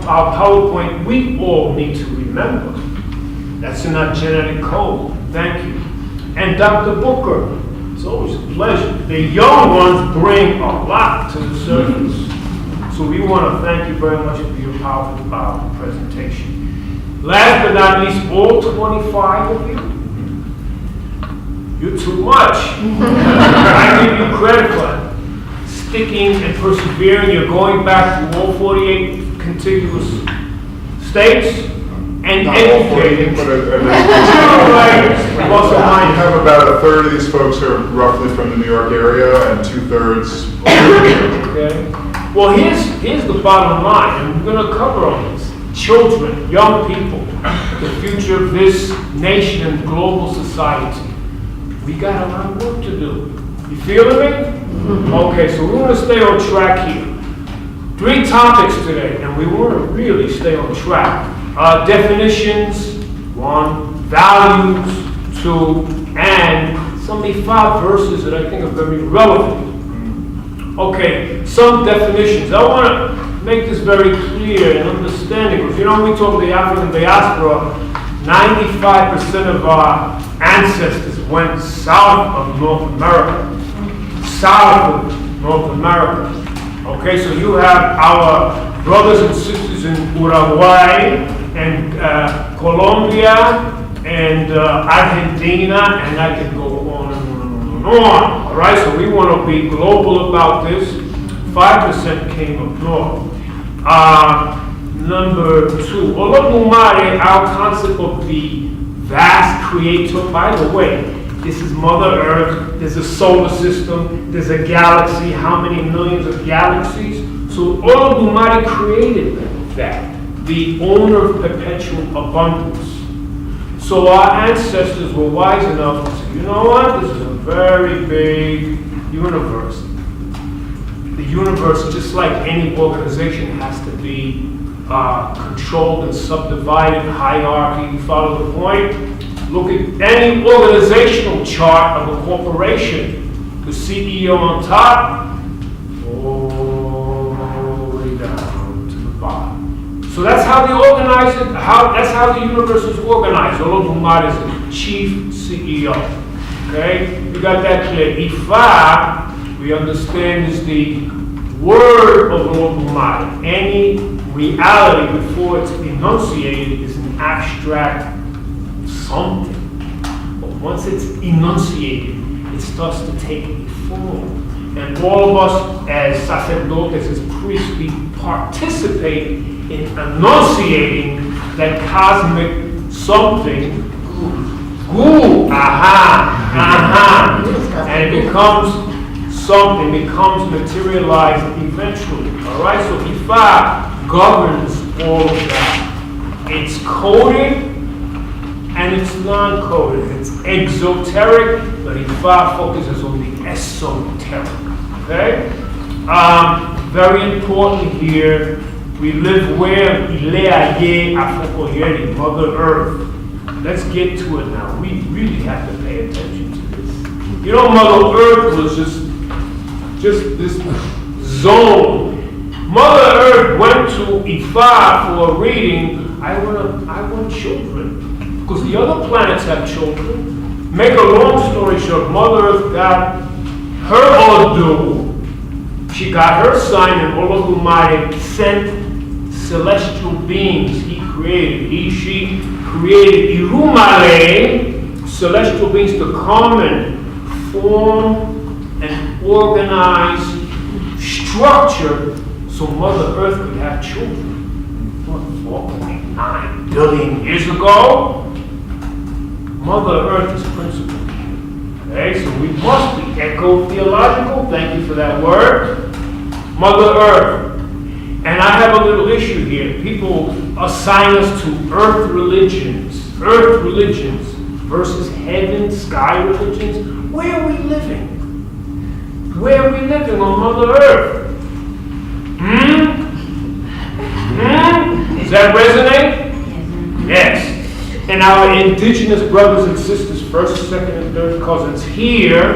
PowerPoint we all need to remember. That's in our genetic code. Thank you. And Dr. Booker, it's always a pleasure. The young ones bring a lot to the surface. So we want to thank you very much for your powerful presentation. Last but not least, all 25 of you, you're too much. I give you credit for sticking and persevering. You're going back to all 48 contiguous states and Not all 48, educating. but Also we mine. have about a third of these folks who are roughly from the New York area and 2/3. Okay. Well, here's the bottom line, and we're going to cover all this. Children, young people, the future of this nation and global society. We got a lot of work to do. You feeling me? Okay, so we want to stay on track here. 3 topics today, and we want to really stay on track. Definitions, 1, values, 2, and some 5 verses that I think are very relevant. Okay, some definitions. I want to make this very clear and understanding. Because, when we talk of the African diaspora, 95% of our ancestors went south of North America. South of North America. Okay, so you have our brothers and sisters in Uruguay and Colombia and Argentina, and I can go on and on and on and on. All right, so we want to be global about this. 5% came up north. Number 2, Olodumare, our concept of the vast creator. By the way, this is Mother Earth, there's a solar system, there's a galaxy, how many millions of galaxies? So Olodumare created that, the owner of perpetual abundance. So our ancestors were wise enough to say, you know what, this is a very big universe. The universe, just like any organization, has to be controlled and subdivided, hierarchy. You follow the point? Look at any organizational chart of a corporation. The CEO on top, all the way down to the bottom. So that's how they organize it. That's how the universe is organized. Olodumare is the chief CEO. Okay, we got that clear. Ifa, we understand, is the word of Olodumare. Any reality before it's enunciated is an abstract something. But once it's enunciated, it starts to take a form. And all of us as sacerdotes, as priests, we participate in enunciating that cosmic something. Goo, and it becomes something, becomes materialized eventually. All right, so Ifa governs all of that. It's coded and it's non-coded. It's exoteric, but Ifa focuses on the esoteric. Okay? Very important here. We live where Ileaye Afokoyeri, Mother Earth. Let's get to it now. We really have to pay attention to this. Mother Earth was just this zone. Mother Earth went to Ifa for a reading. I want children. Because the other planets have children. Make a long story short, Mother Earth got her Vodou. She got her sign, and Olodumare sent celestial beings he created. She created Irumale, celestial beings, to come and form and organize structure so Mother Earth could have children. What, 4.9 billion years ago? Mother Earth is principle. Okay, so we must be eco-theological. Thank you for that word. Mother Earth. And I have a little issue here. People assign us to earth religions versus heaven, sky religions. Where are we living? Where are we living on Mother Earth? Does that resonate? Yes. And our indigenous brothers and sisters, first, second, and third cousins here,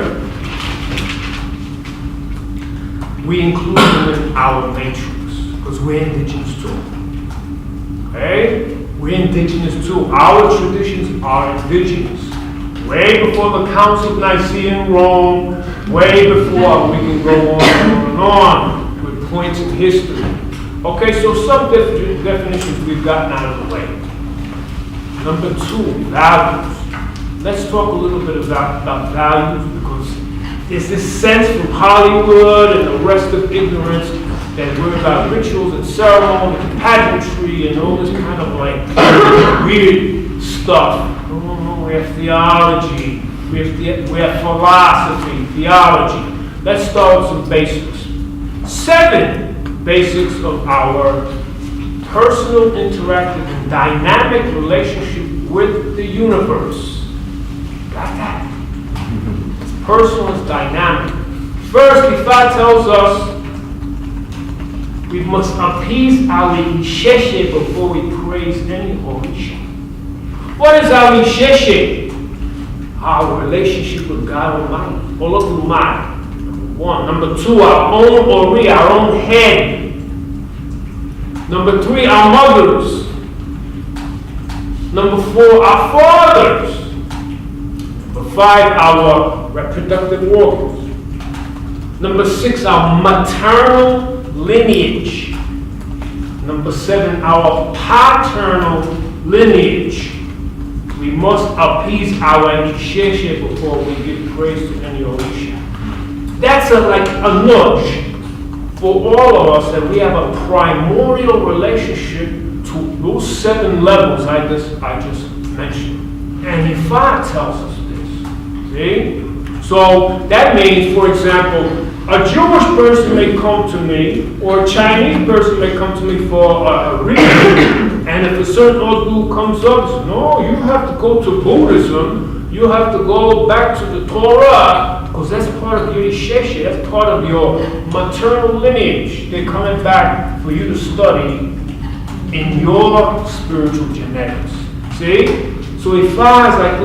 we include them in our matrix. because we're indigenous too. Okay? We're indigenous too. Our traditions are indigenous. Way before the Council of Nicaea in Rome, way before, we can go on and on with points in history. Okay, so some definitions we've gotten out of the way. Number 2, values. Let's talk a little bit about values, because there's this sense from Hollywood and the rest of ignorance that we're about rituals and ceremony and pageantry and all this kind of like weird stuff. We have theology, we have philosophy, theology. Let's start with some basics. 7 basics of our personal, interactive, and dynamic relationship with the universe. Got that? It's personal, it's dynamic. First, Ifa tells us we must appease our isheshe before we praise any orisha. What is our isheshe? Our relationship with God Almighty. Olodumare. Number 1. Number 2, our own ori, our own head. Number 3, our mothers. Number 4, our fathers. Number 5, our reproductive organs. Number 6, our maternal lineage. Number 7, our paternal lineage. We must appease our isheshe before we give praise to any orisha. That's like a nudge for all of us, that we have a primordial relationship to those 7 levels I just mentioned. And Ifa tells us this. See? So that means, for example, a Jewish person may come to me, or a Chinese person may come to me for a reading, and if a certain Vodou comes up and says, no, you have to go to Buddhism, you have to go back to the Torah, because that's part of your isheshe, that's part of your maternal lineage. They're coming back for you to study in your spiritual genetics. See? So Ifa is like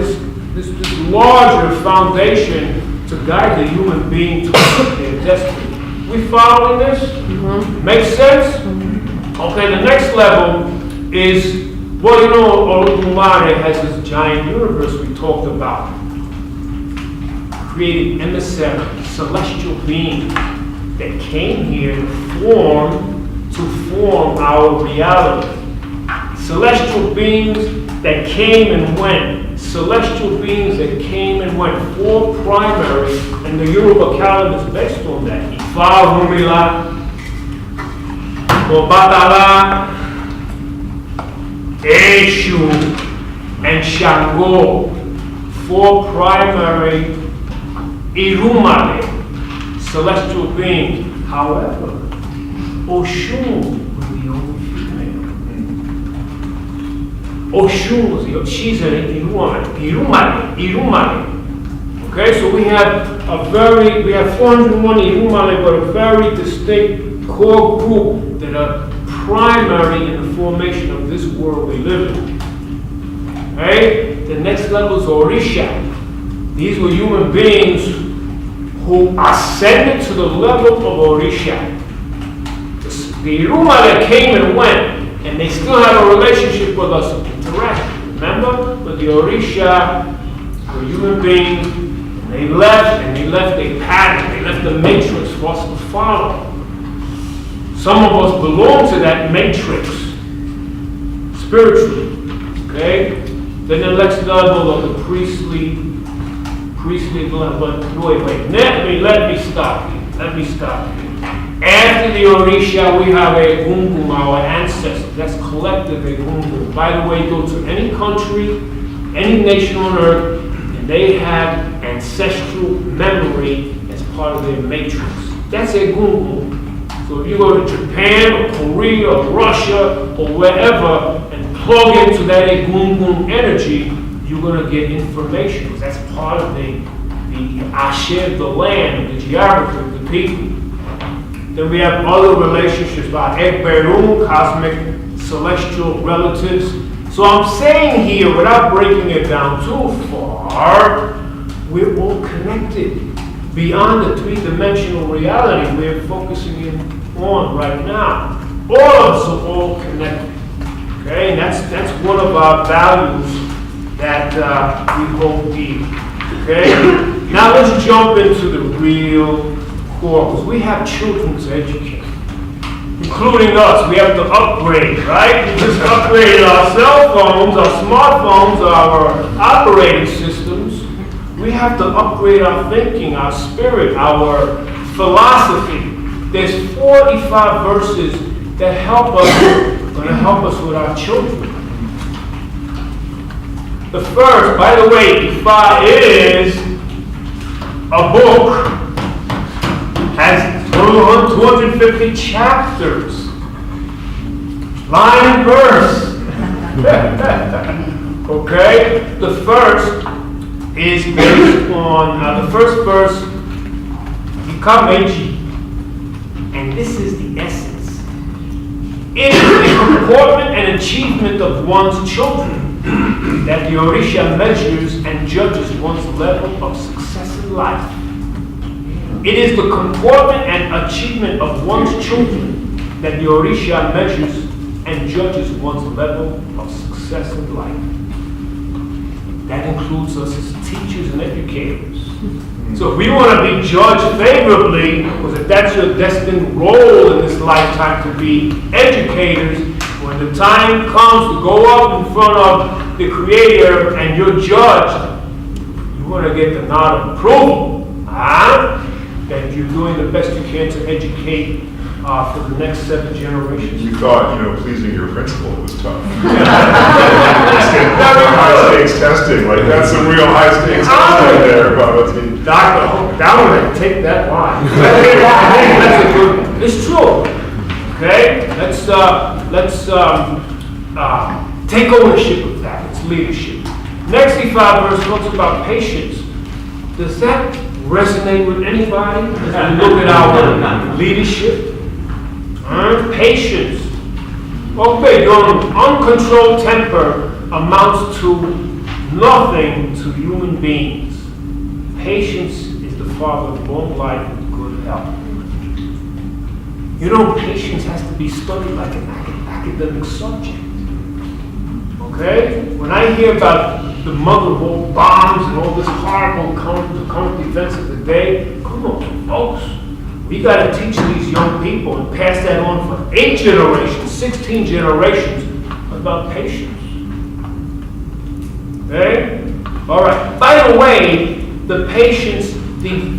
this larger foundation to guide the human being to their destiny. We following this? Mm-hmm. Makes sense? Mm-hmm. Okay, the next level is, well, you know, Olodumare has this giant universe we talked about. Created emissary, celestial beings that came here to form our reality. Celestial beings that came and went. Celestial beings that came and went. 4 primary, and the Yoruba calendar is based on that. Ifa, Rumila, Babalawo, Eshu, and Shango. 4 primary Irumale, celestial beings. However, Oshun was the only female. Oshun was she's an Irumale. Okay, so we have 401 Irumale, but a very distinct core group that are primary in the formation of this world we live in. Okay, the next level is Orisha. These were human beings who ascended to the level of Orisha. The Irumale came and went, and they still have a relationship with us, interaction. Remember? But the Orisha were human beings, and they left a pattern, they left the matrix for us to follow. Some of us belong to that matrix, spiritually. Okay? Then the next level of the priestly level, but wait, let me stop here. After the Orisha, we have a Gungun, our ancestors. That's collective, a Gungun. By the way, go to any country, any nation on earth, and they have ancestral memory as part of their matrix. That's a Gungun. So if you go to Japan or Korea or Russia or wherever and plug into that Gungun energy, you're going to get information. That's part of the ashe of the land, the geography of the people. Then we have other relationships about Ekberun, cosmic, celestial relatives. So I'm saying here, without breaking it down too far, we're all connected beyond the 3-dimensional reality we're focusing in on right now. All of us are all connected. Okay, and that's one of our values that we hold dear. Okay, now let's jump into the real core, because we have children to educate, including us. We have to upgrade, right? We just upgraded our cell phones, our smartphones, our operating systems. We have to upgrade our thinking, our spirit, our philosophy. There's 45 verses that help us, going to help us with our children. The first, by the way, Ifa is a book, has 250 chapters, line and verse. Okay? The first is based on, the first verse, Ikameji, and this is the essence. It is the comportment and achievement of one's children that the Orisha measures and judges one's level of success in life. It is the comportment and achievement of one's children that the Orisha measures and judges one's level of success in life. That includes us as teachers and educators. So if we want to be judged favorably, because if that's your destined role in this lifetime to be educators, when the time comes to go up in front of the Creator and you're judged, you want to get the nod of approval, that you're doing the best you can to educate for the next 7 generations. You thought, pleasing your principal was tough. High stakes testing, like that's some real high stakes testing there, Dòwòti. Doctor, that one, take that line. That's a good one. It's true. Okay, let's take ownership of that. It's leadership. Next 5 verse talks about patience. Does that resonate with anybody? As we look at our leadership, patience. Okay, your uncontrolled temper amounts to nothing to human beings. Patience is the father of long life and good health. Patience has to be studied like an academic subject. Okay? When I hear about the mother of all bombs and all this horrible current events of the day, come on, folks. We got to teach these young people and pass that on for 8 generations, 16 generations about patience. Okay? All right. By the way, the patience, the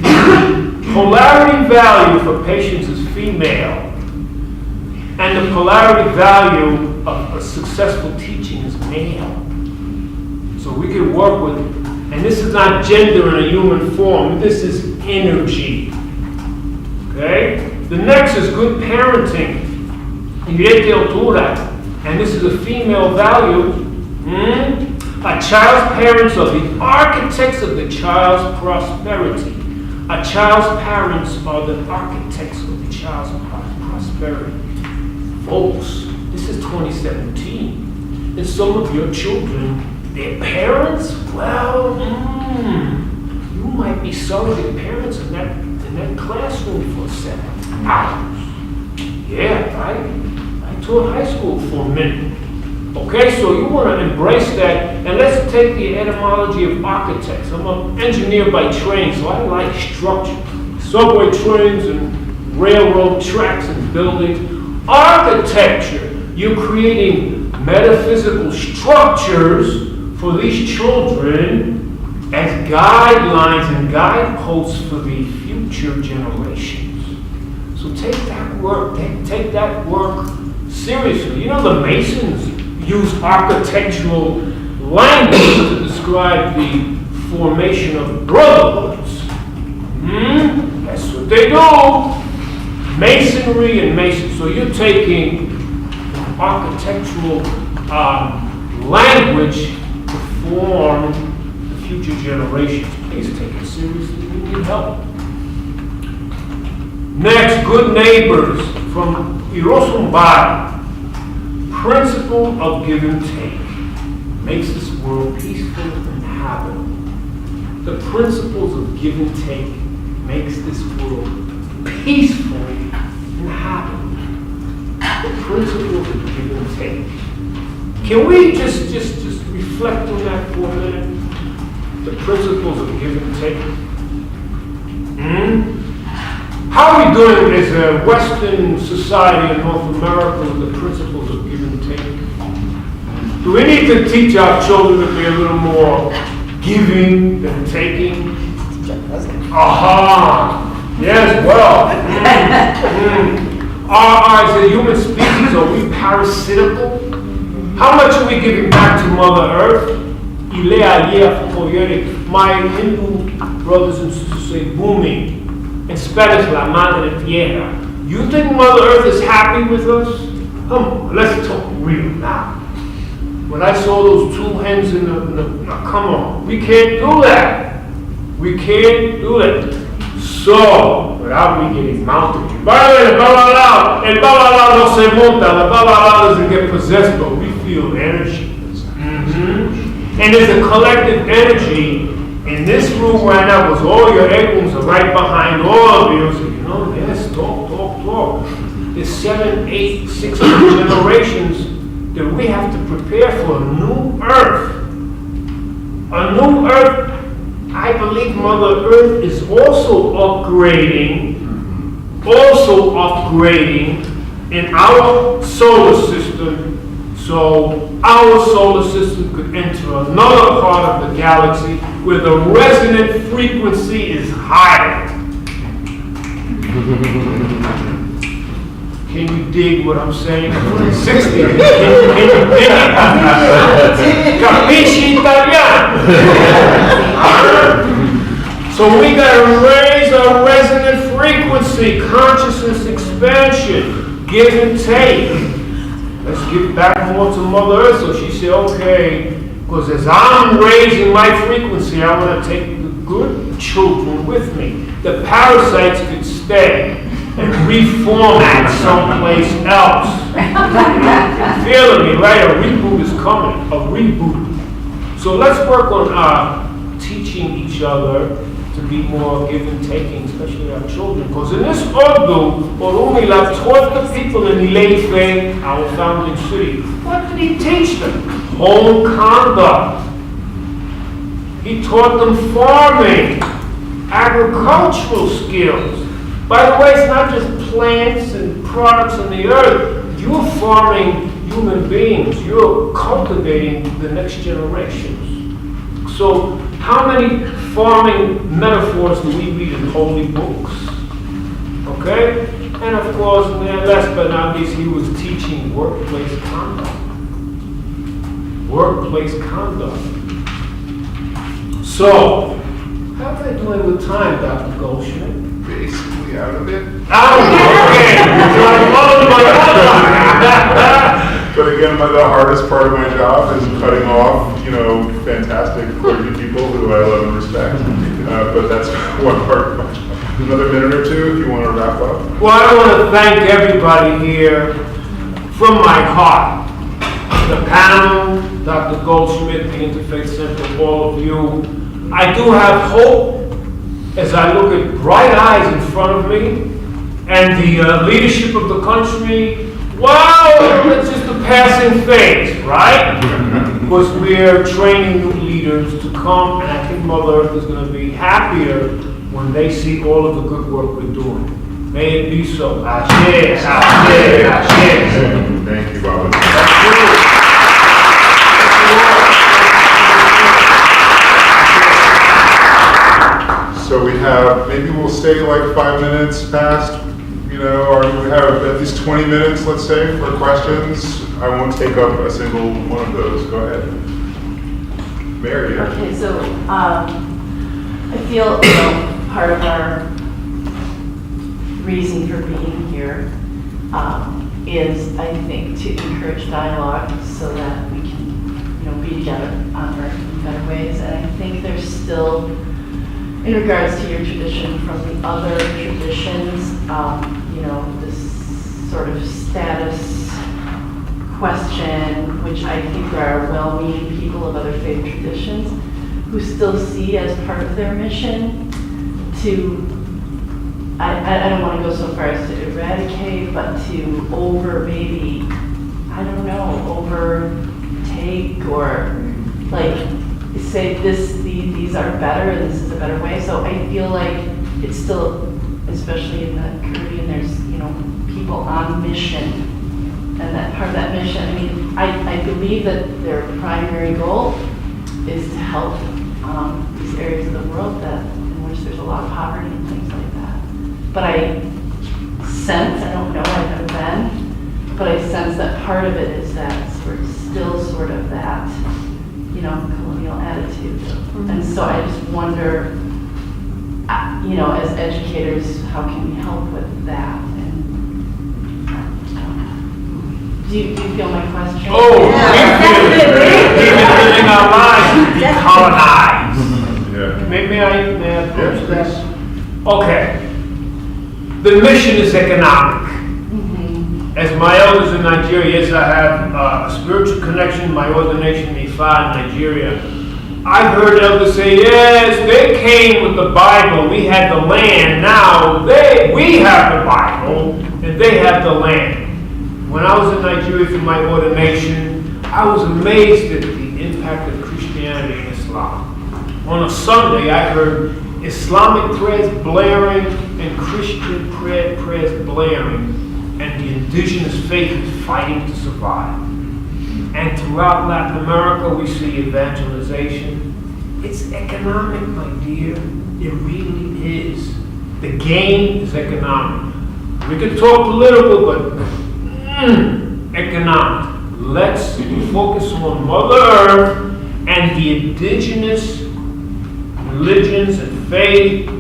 polarity value for patience is female. And the polarity value of a successful teaching is male. So we can work with, and this is not gender in a human form, this is energy. Okay? The next is good parenting. And this is a female value. A child's parents are the architects of the child's prosperity. A child's parents are the architects of the child's prosperity. Folks, this is 2017. And some of your children, their parents, well, you might be sorry their parents in that classroom for 7 hours. Yeah, right? I taught high school for a minute. Okay, so you want to embrace that, and let's take the etymology of architects. I'm an engineer by training, so I like structure. Subway trains and railroad tracks and buildings. Architecture, you're creating metaphysical structures for these children as guidelines and guideposts for the future generations. So take that work, take that work seriously. The Masons use architectural language to describe the formation of brotherhoods. That's what they do. Masonry and Masons. So you're taking architectural language to form the future generations. Please take it seriously. We need help. Next, good neighbors from Irosumbai. Principle of give and take makes this world peaceful and habitable. The principles of give and take makes this world peaceful and habitable. The principles of give and take. Can we just reflect on that for a minute? The principles of give and take. How are we doing as a Western society in North America with the principles of give and take? Do we need to teach our children to be a little more giving than taking? Aha! Yes, well. As a human species, are we parasitical? How much are we giving back to Mother Earth? My Hindu brothers and sisters say Bhumi. In Spanish, la madre tierra. You think Mother Earth is happy with us? Come on, let's talk real now. When I saw those two hens in the come on, we can't do that. We can't do that. So, without me getting mounted. By the way, el Babalawo no se monta, the Babalawo doesn't get possessed, but we feel energy. And there's a collective energy in this room right now, because all your echoes are right behind all of you. So, yes, talk. There's 7, 8, 6 generations that we have to prepare for a new earth. A new earth. I believe Mother Earth is also upgrading in our solar system, so our solar system could enter another part of the galaxy where the resonant frequency is higher. Can you dig what I'm saying? 60. Can you dig it? Capisci italiano? So we gotta raise our resonant frequency, consciousness expansion, give and take. Let's give back more to Mother Earth. So she said, okay, because as I'm raising my frequency, I want to take the good children with me. The parasites could stay and reformat someplace else. Feeling me, right? A reboot is coming. A reboot. So let's work on teaching each other to be more give and taking, especially our children. Because in this Vodou, Orumila taught the people in Ileife, our founding city, what did he teach them? Home conduct. He taught them farming, agricultural skills. By the way, it's not just plants and products on the earth. You're farming human beings. You're cultivating the next generations. So how many farming metaphors do we read in holy books? Okay? And of course, last but not least, he was teaching workplace conduct. Workplace conduct. So, how am I doing with time, Dr. Goldschmidt? Basically out of it. Okay. But again, the hardest part of my job is cutting off, fantastic clergy people who I love and respect. But that's one part of my job. Another minute or two if you want to wrap up. Well, I want to thank everybody here from my heart. The panel, Dr. Goldschmidt, the Interfaith Center, all of you. I do have hope as I look at bright eyes in front of me and the leadership of the country. Wow, it's just a passing phase, right? Because we're training new leaders to come, and I think Mother Earth is going to be happier when they see all of the good work we're doing. May it be so. Ashe, ashe, ashe. Thank you, Baba. So we have, maybe we'll stay like 5 minutes past, or we have at least 20 minutes, let's say, for questions. I won't take up a single one of those. Go ahead. Mary. Okay, so I feel part of our reason for being here is, I think, to encourage dialogue so that we can, be together on Earth in better ways. And I think there's still, in regards to your tradition from the other traditions, this sort of status question, which I think there are well-meaning people of other faith traditions who still see as part of their mission to I don't want to go so far as to eradicate, but to maybe, I don't know, overtake or like say these are better and this is a better way. So I feel like it's still, especially in the Caribbean, there's, people on mission. And that part of that mission, I mean, I believe that their primary goal is to help these areas of the world in which there's a lot of poverty and things like that. But I sense, I don't know, I've never been, but I sense that part of it is that still sort of that, colonial attitude. And so I just wonder, as educators, how can we help with that? Do you feel my question? Oh, yeah. We've been living our lives decolonized. Yeah. May I approach Yes, that? Okay. The mission is economic. Mm-hmm. As my elders in Nigeria, yes, I have a spiritual connection. My ordination in Ifa in Nigeria. I've heard elders say, yes, they came with the Bible. We had the land. Now we have the Bible and they have the land. When I was in Nigeria for my ordination, I was amazed at the impact of Christianity and Islam. On a Sunday, I heard Islamic prayers blaring and Christian prayers blaring, and the indigenous faith is fighting to survive. And throughout Latin America, we see evangelization. It's economic, my dear. It really is. The game is economic. We can talk political, but economic. Let's focus on Mother Earth and the indigenous religions and faith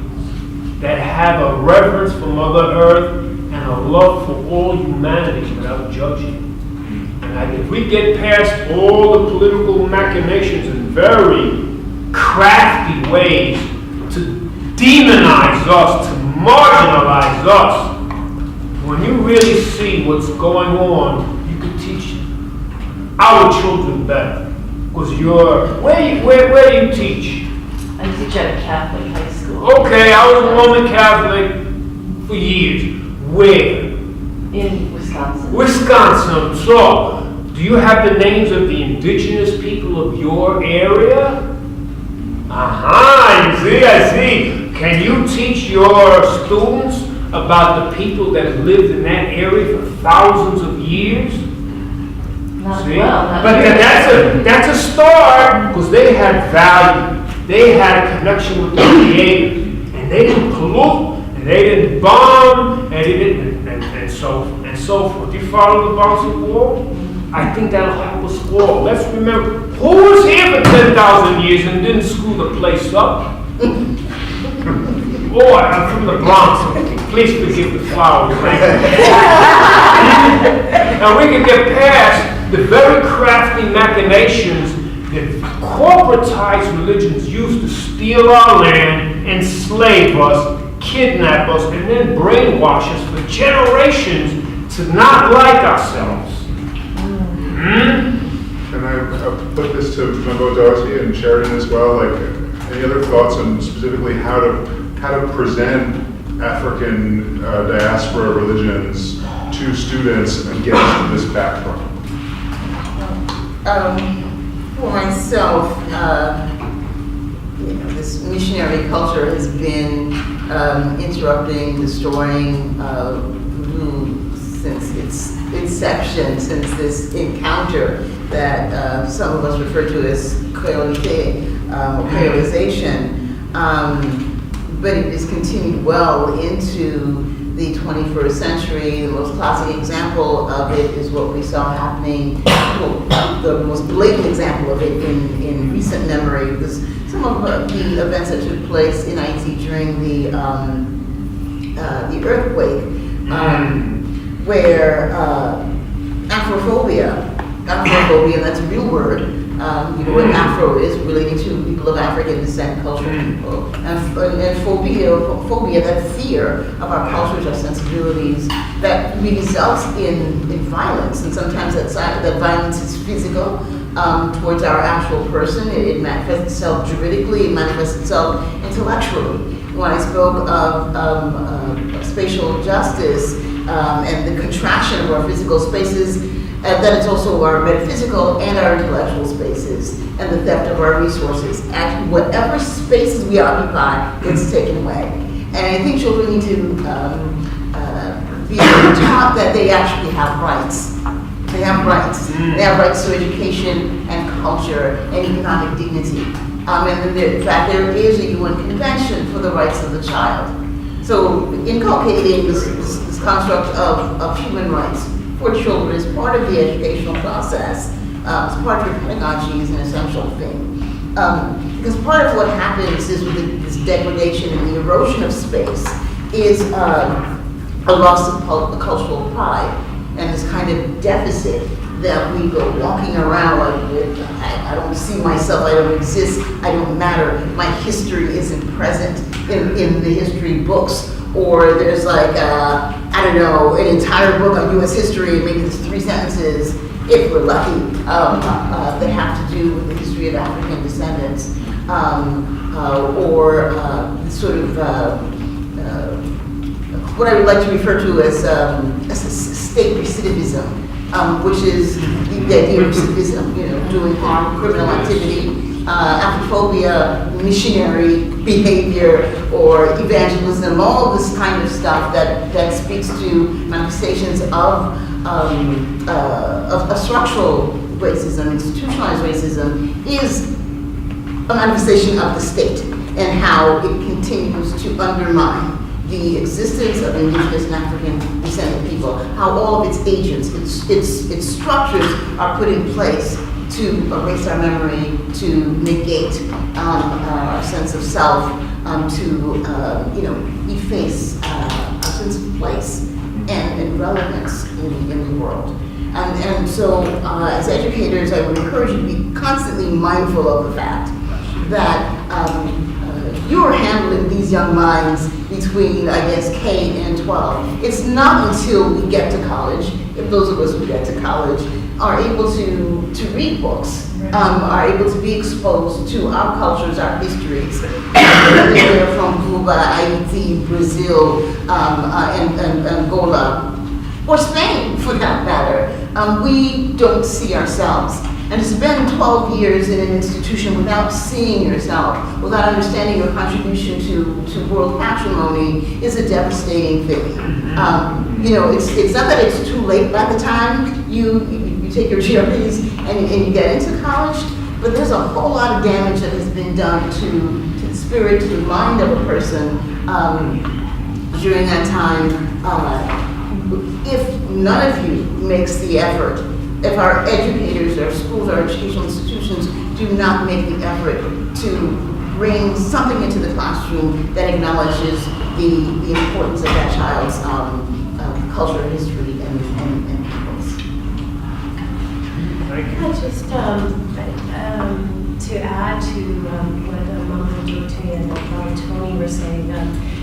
that have a reverence for Mother Earth and a love for all humanity without judging. And if we get past all the political machinations and very crafty ways to demonize us, to marginalize us, when you really see what's going on, you can teach our children better. Because where do you teach? I teach at a Catholic high school. Okay, I was a Roman Catholic for years. Where? In Wisconsin. Wisconsin. So, do you have the names of the indigenous people of your area? I see. Can you teach your students about the people that have lived in that area for thousands of years? Not See? well. Not But very that's a start, because they had value. They had a connection with the Creator, and they didn't pollute, and they didn't bomb, and they didn't, and so forth. Do you follow the bouncing ball? I think that'll help us all. Let's remember, who was here for 10,000 years and didn't screw the place up? Oh, I'm from the Bronx. Please forgive the flowers. And we can get past the very crafty machinations that corporatized religions use to steal our land, enslave us, kidnap us, and then brainwash us for generations to not like ourselves. Can I put this to Manbo, Dòwòti, and Sheriden as well? Like, any other thoughts on specifically how to present African diaspora religions to students against this backdrop? For myself, this missionary culture has been interrupting, destroying Vodou since its inception, since this encounter that some of us refer to as creolization. But it has continued well into the 21st century. The most classic example of it is what we saw happening, the most blatant example of it in recent memory was some of the events that took place in Haiti during the earthquake, where Afrophobia, that's a real word. You know what Afro is, relating to people of African descent, cultural people, and phobia, that fear of our cultures, our sensibilities, that results in violence, and sometimes that violence is physical, towards our actual person. It manifests itself juridically, it manifests itself intellectually. When I spoke of spatial justice and the contraction of our physical spaces, that it's also our metaphysical and our intellectual spaces and the theft of our resources. Actually, whatever spaces we occupy, it's taken away. And I think children need to be taught that they actually have rights. They have rights. They have rights to education and culture and economic dignity. And in fact, there is a UN Convention for the Rights of the Child. So inculcating this construct of human rights for children is part of the educational process. It's part of your pedagogy is an essential thing. Because part of what happens is with this degradation and the erosion of space is a loss of cultural pride and this kind of deficit that we go walking around like with, I don't see myself, I don't exist, I don't matter, my history isn't present in the history books, or there's like, I don't know, an entire book on US history, maybe there's 3 sentences, if we're lucky, that have to do with the history of African descendants, or sort of what I would like to refer to as state recidivism, which is the idea of recidivism, doing harm, criminal activity, Afrophobia, missionary behavior, or evangelism, all of this kind of stuff that speaks to manifestations of structural racism, institutionalized racism, is a manifestation of the state and how it continues to undermine the existence of indigenous and African descendant people, how all of its agents, its structures are put in place to erase our memory, to negate our sense of self, to efface our sense of place and relevance in the world. And so as educators, I would encourage you to be constantly mindful of the fact that you are handling these young minds between, I guess, K and 12. It's not until we get to college, if those of us who get to college are able to read books, are able to be exposed to our cultures, our histories, whether they're from Cuba, Haiti, Brazil, and Angola, or Spain for that matter. We don't see ourselves. And to spend 12 years in an institution without seeing yourself, without understanding your contribution to world patrimony is a devastating thing. It's not that it's too late by the time you take your GREs and you get into college, but there's a whole lot of damage that has been done to the spirit, to the mind of a person during that time. If none of you makes the effort, if our educators, our schools, our educational institutions do not make the effort to bring something into the classroom that acknowledges the importance of that child's culture, history, and peoples. Just to add to what Mondesire and Tony were saying,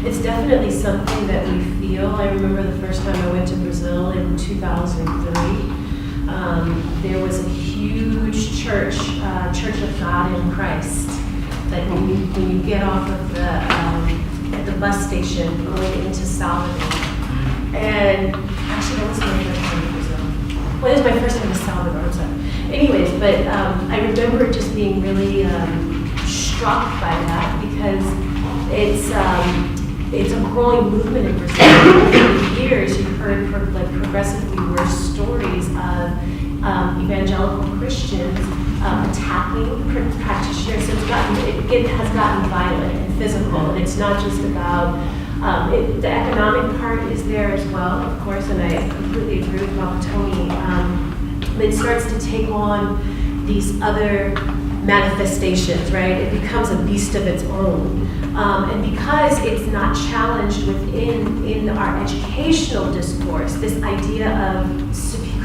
it's definitely something that we feel. I remember the first time I went to Brazil in 2003. There was a huge church of God in Christ. Like when you get off of at the bus station going into Salvador. And actually that was my first time in Brazil. Well, it was my first time in Salvador, I'm sorry. Anyways, but I remember just being really struck by that because it's a growing movement in Brazil. Over the years, you've heard progressively worse stories of evangelical Christians attacking practitioners. So it has gotten violent and physical. And it's not just about, the economic part is there as well, of course, and I completely agree with Tony. It starts to take on these other manifestations, right? It becomes a beast of its own. And because it's not challenged in our educational discourse, this idea of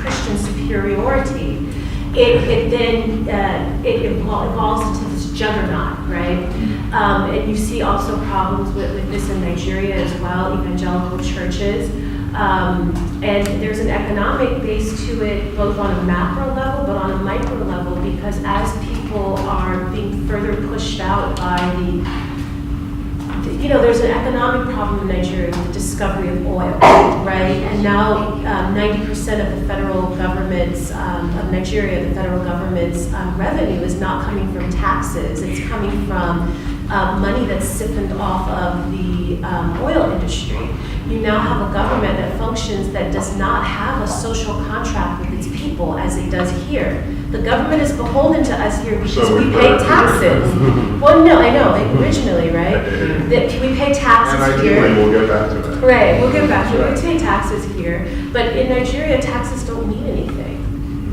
Christian superiority, it then evolves into this juggernaut, right? And you see also problems with this in Nigeria as well, evangelical churches And there's an economic base to it, both on a macro level, but on a micro level, because as people are being further pushed out by there's an economic problem in Nigeria with the discovery of oil, right? And now 90% of the federal government's, of Nigeria, the federal government's revenue is not coming from taxes. It's coming from money that's siphoned off of the oil industry. You now have a government that functions that does not have a social contract with its people as it does here. The government is beholden to us here because So we we pay pay- taxes. Well, no, I know, like originally, right? That we pay And taxes ideally, here. we'll get back to that. Right, we'll get back to it. Right. We pay taxes here, but in Nigeria, taxes don't mean anything.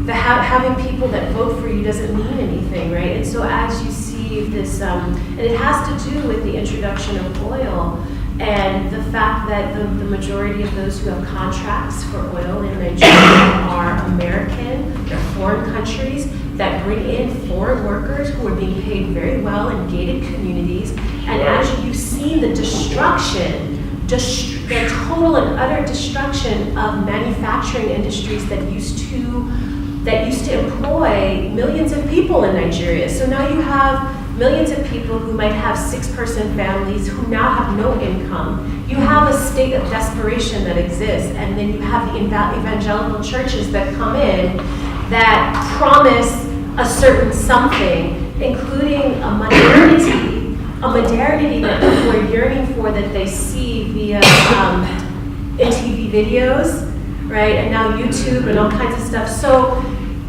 Having people that vote for you doesn't mean anything, right? And so as you see this, and it has to do with the introduction of oil and the fact that the majority of those who have contracts for oil in Nigeria are American or foreign countries that bring in foreign workers who are being paid very well in gated communities. And as you've seen the destruction, the total and utter destruction of manufacturing industries that used to employ millions of people in Nigeria. So now you have millions of people who might have 6-person families who now have no income. You have a state of desperation that exists, and then you have the evangelical churches that come in that promise a certain something, including a modernity that people are yearning for, that they see via in TV videos, right? And now YouTube and all kinds of stuff. So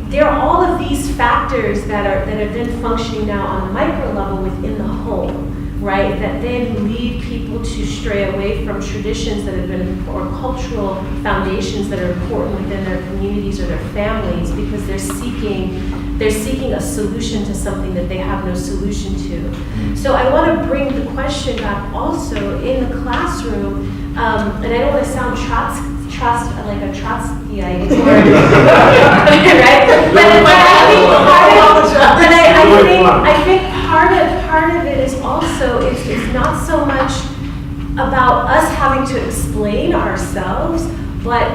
there are all of these factors that are then functioning now on a micro level within the home, right? That then lead people to stray away from traditions that have been, or cultural foundations that are important within their communities or their families, because they're seeking a solution to something that they have no solution to. So I want to bring the question back also in the classroom, and I don't want to sound like a Trotskyite, right? I think part of it is also it's not so much about us having to explain ourselves, but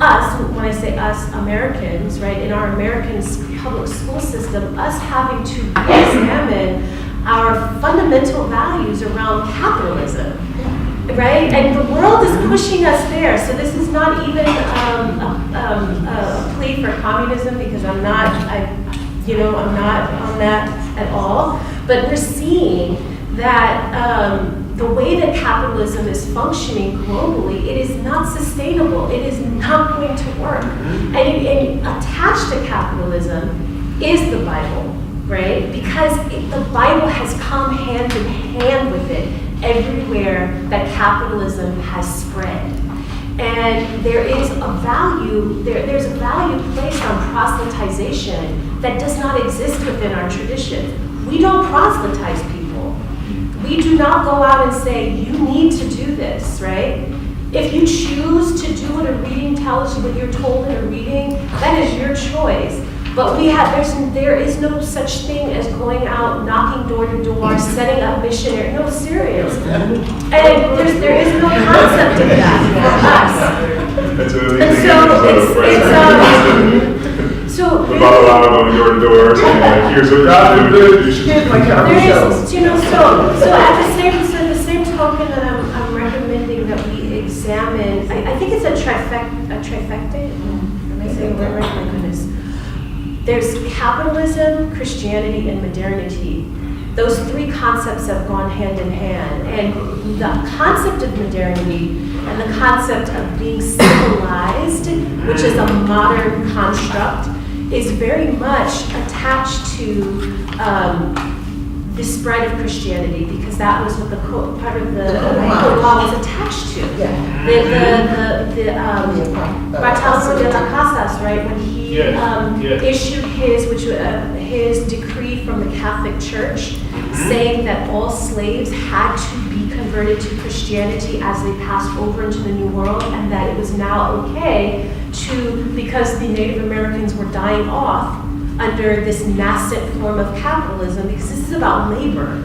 us, when I say us Americans, right, in our American public school system, us having to examine our fundamental values around capitalism. Right, and the world is pushing us there. So this is not even a plea for communism, because I'm not on that at all. But we're seeing that the way that capitalism is functioning globally, it is not sustainable. It is not going to work. And attached to capitalism is the Bible, right? Because the Bible has come hand in hand with it everywhere that capitalism has spread. And there is a value, there's a value placed on proselytization that does not exist within our tradition. We don't proselytize people. We do not go out and say, you need to do this, right? If you choose to do what a reading tells you, what you're told in a reading, that is your choice. But there is no such thing as going out, knocking door to door, setting up missionary. No, serious. And there is no concept of that for us. That's And so the Babalawo going door to door, saying, like, here's what God did. You should. Here's my there capital is, so at the same token that I'm recommending that we examine, I think it's a trifecta. Am I saying that right? My goodness. There's capitalism, Christianity, and modernity. Those three concepts have gone hand in hand. And the concept of modernity and the concept of being civilized, which is a modern construct, is very much attached to the spread of Christianity, because that was what part of the Code Law was attached to. Yeah. The Bartolomé de las Casas, right, when he issued his decree from the Catholic Church, saying that all slaves had to be converted to Christianity as they passed over into the New World, and that it was now okay because the Native Americans were dying off under this nascent form of capitalism, because this is about labor.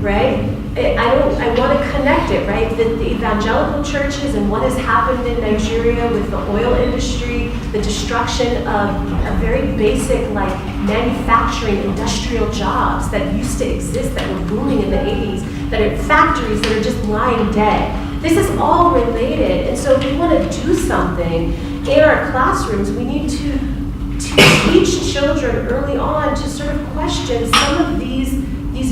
right? I want to connect it, right? The evangelical churches and what has happened in Nigeria with the oil industry, the destruction of a very basic like manufacturing industrial jobs that used to exist that were booming in the 80s, that are factories that are just lying dead. This is all related, and so if we want to do something in our classrooms, we need to teach children early on to sort of question some of these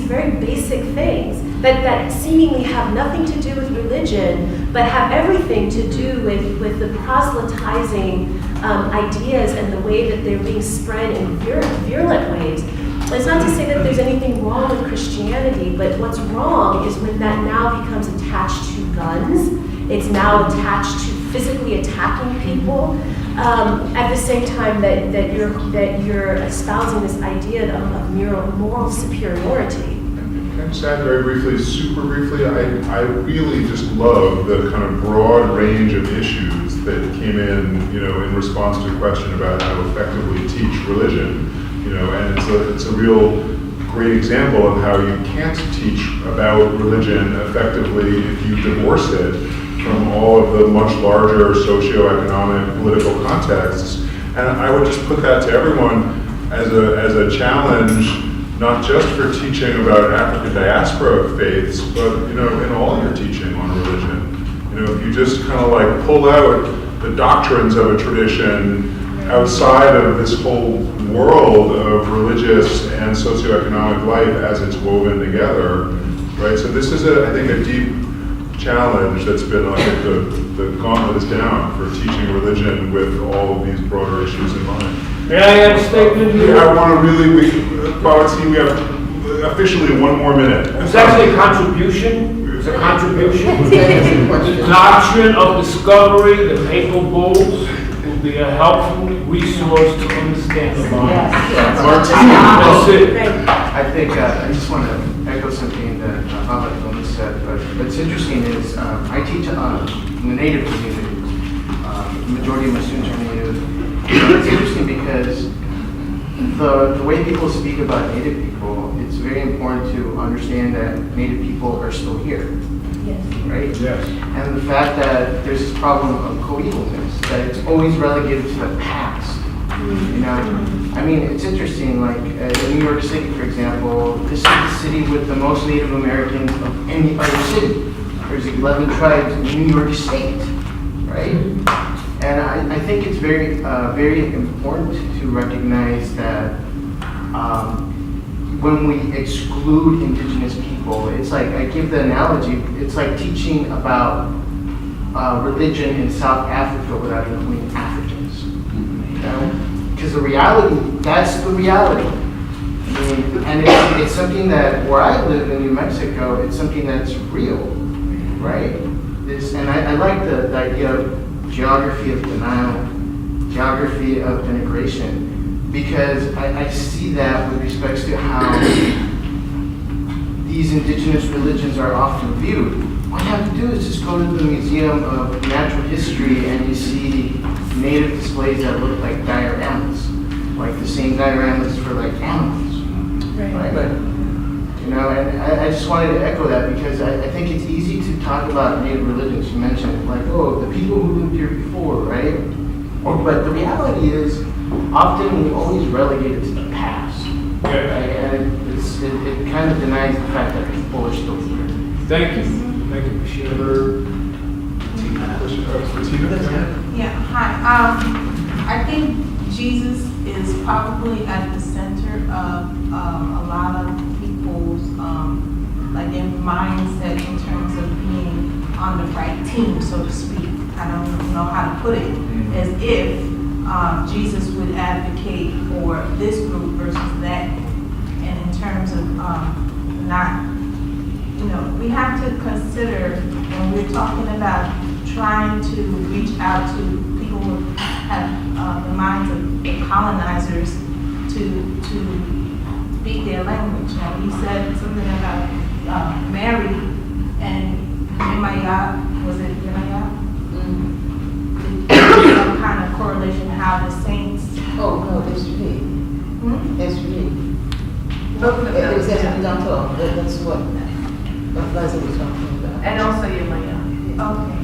very basic things that seemingly have nothing to do with religion, but have everything to do with the proselytizing ideas and the way that they're being spread in virulent ways. It's not to say that there's anything wrong with Christianity, but what's wrong is when that now becomes attached to guns, it's now attached to physically attacking people, at the same time that you're espousing this idea of moral superiority. Can I just add very briefly, super briefly, I really just love the kind of broad range of issues that came in response to a question about how to effectively teach religion, and it's a real great example of how you can't teach about religion effectively if you divorce it from all of the much larger socioeconomic, political contexts. And I would just put that to everyone as a challenge, not just for teaching about African diaspora faiths, but in all your teaching on religion. If you just kind of like pull out the doctrines of a tradition outside of this whole world of religious and socioeconomic life as it's woven together, right? So this is, I think, a deep challenge that's been like the gauntlet is down for teaching religion with all of these broader issues in mind. May I add a statement here? I want to Dòwòti, we have officially 1 more minute. It's actually a contribution. It's a contribution. The doctrine of discovery, the papal bulls, will be a helpful resource to understand the Bible. That's it. I think I just want to echo something that Babalawo said, but what's interesting is I teach in the Native community. The majority of my students are Native. It's interesting because the way people speak about Native people, it's very important to understand that Native people are still here. Yes. Right? Yes. And the fact that there's this problem of coevalence, that it's always relegated to the past. I mean, it's interesting, like in New York City, for example, this is the city with the most Native Americans of any other city. There's 11 tribes in New York State, right? And I think it's very, very important to recognize that when we exclude indigenous people, it's like, I give the analogy, it's like teaching about religion in South Africa without including Africans. Because the reality, that's the reality. I mean, and it's something that, where I live in New Mexico, it's something that's real, right? And I like the idea of geography of denial, geography of denigration, because I see that with respect to how these indigenous religions are often viewed. All you have to do is just go to the Museum of Natural History and you see Native displays that look like dioramas, like the same dioramas for like animals. Right? And I just wanted to echo that because I think it's easy to talk about Native religions. You mentioned like, oh, the people who lived here before, right? But the reality is, often we always relegate it to the past. Right? And it kind of denies the fact that people are still here. Thank you. Thank you for sharing. Yeah, hi. I think Jesus is probably at the center of a lot of people's like their mindset in terms of being on the right team, so to speak. I don't know how to put it, as if Jesus would advocate for this group versus that, and in terms of not, we have to consider when we're talking about trying to reach out to people who have the minds of the colonizers to speak their language. Now, he said something about Mary and Yemaya, was it Yemaya? Some kind of correlation how the saints. Oh, no, it's me. It's me. Both of them. That's what. Liza was talking about. And also Yemaya. Okay.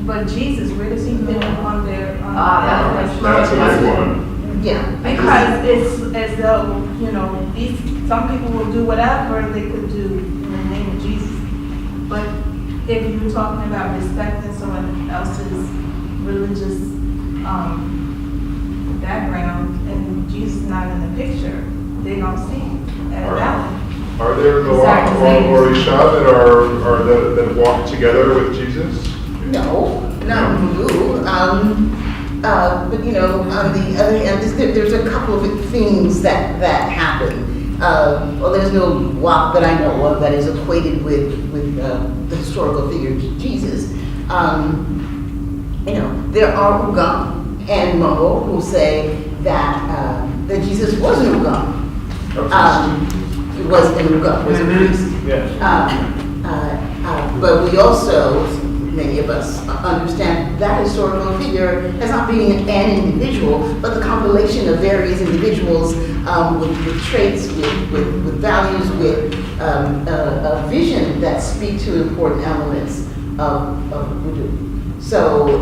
But Jesus, where does he fit on their? That's a big one. Yeah. Because it's as though, some people will do whatever they could do in the name of Jesus. But if you're talking about respecting someone else's religious background and Jesus not in the picture, they don't see it as valid. Are there Noah or Isha that walk together with Jesus? No, not Vodou. But on the other hand, there's a couple of things that happen. Well, there's no walk that I know of that is equated with the historical figure Jesus. There are Ugam and Manbo who say that Jesus was an Ugam. He was an Ugam, was a priest. Yes. But we also, many of us, understand that historical figure as not being an individual, but the compilation of various individuals with traits, with values, with a vision that speak to important elements of Vodou. So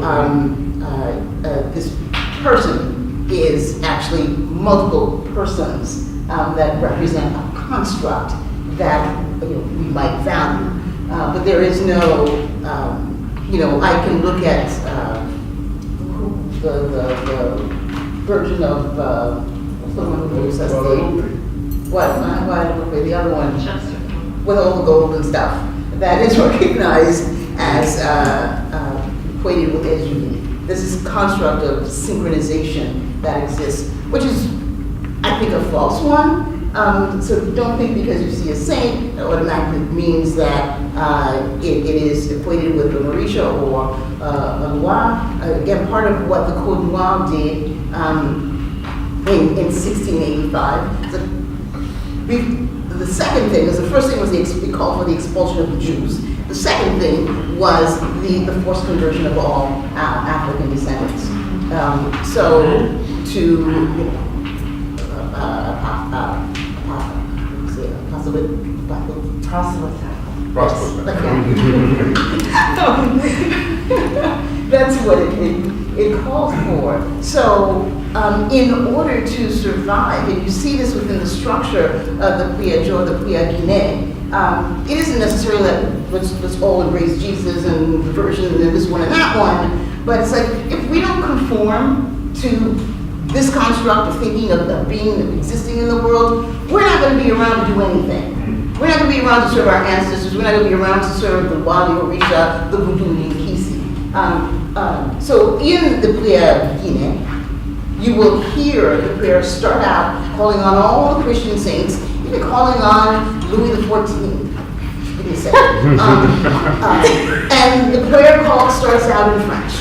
this person is actually multiple persons that represent a construct that we might value. But there is no, I can look at the version of someone who says the other one with all the gold and stuff that is recognized as equated with Désir. This is a construct of synchronization that exists, which is, I think, a false one. So don't think because you see a saint, it automatically means that it is equated with the Marisha or a Noir. Again, part of what the Code Noir did in 1685. The second thing is, the first thing was we called for the expulsion of the Jews. The second thing was the forced conversion of all African descendants. That's what it calls for. So, in order to survive, and you see this within the structure of the Priya-Jo, the Priya-Guinée, it isn't necessarily that let's all embrace Jesus and the version and this one and that one, but it's like, if we don't conform to this construct of thinking of being, existing in the world, we're not going to be around to do anything. We're not going to be around to serve our ancestors. We're not going to be around to serve the Wali Orisha, the Vodou, and Kisi. So in the Priya-Guinée, you will hear the prayer start out calling on all the Christian saints, even calling on Louis XIV. Give me a second. And the prayer call starts out in French.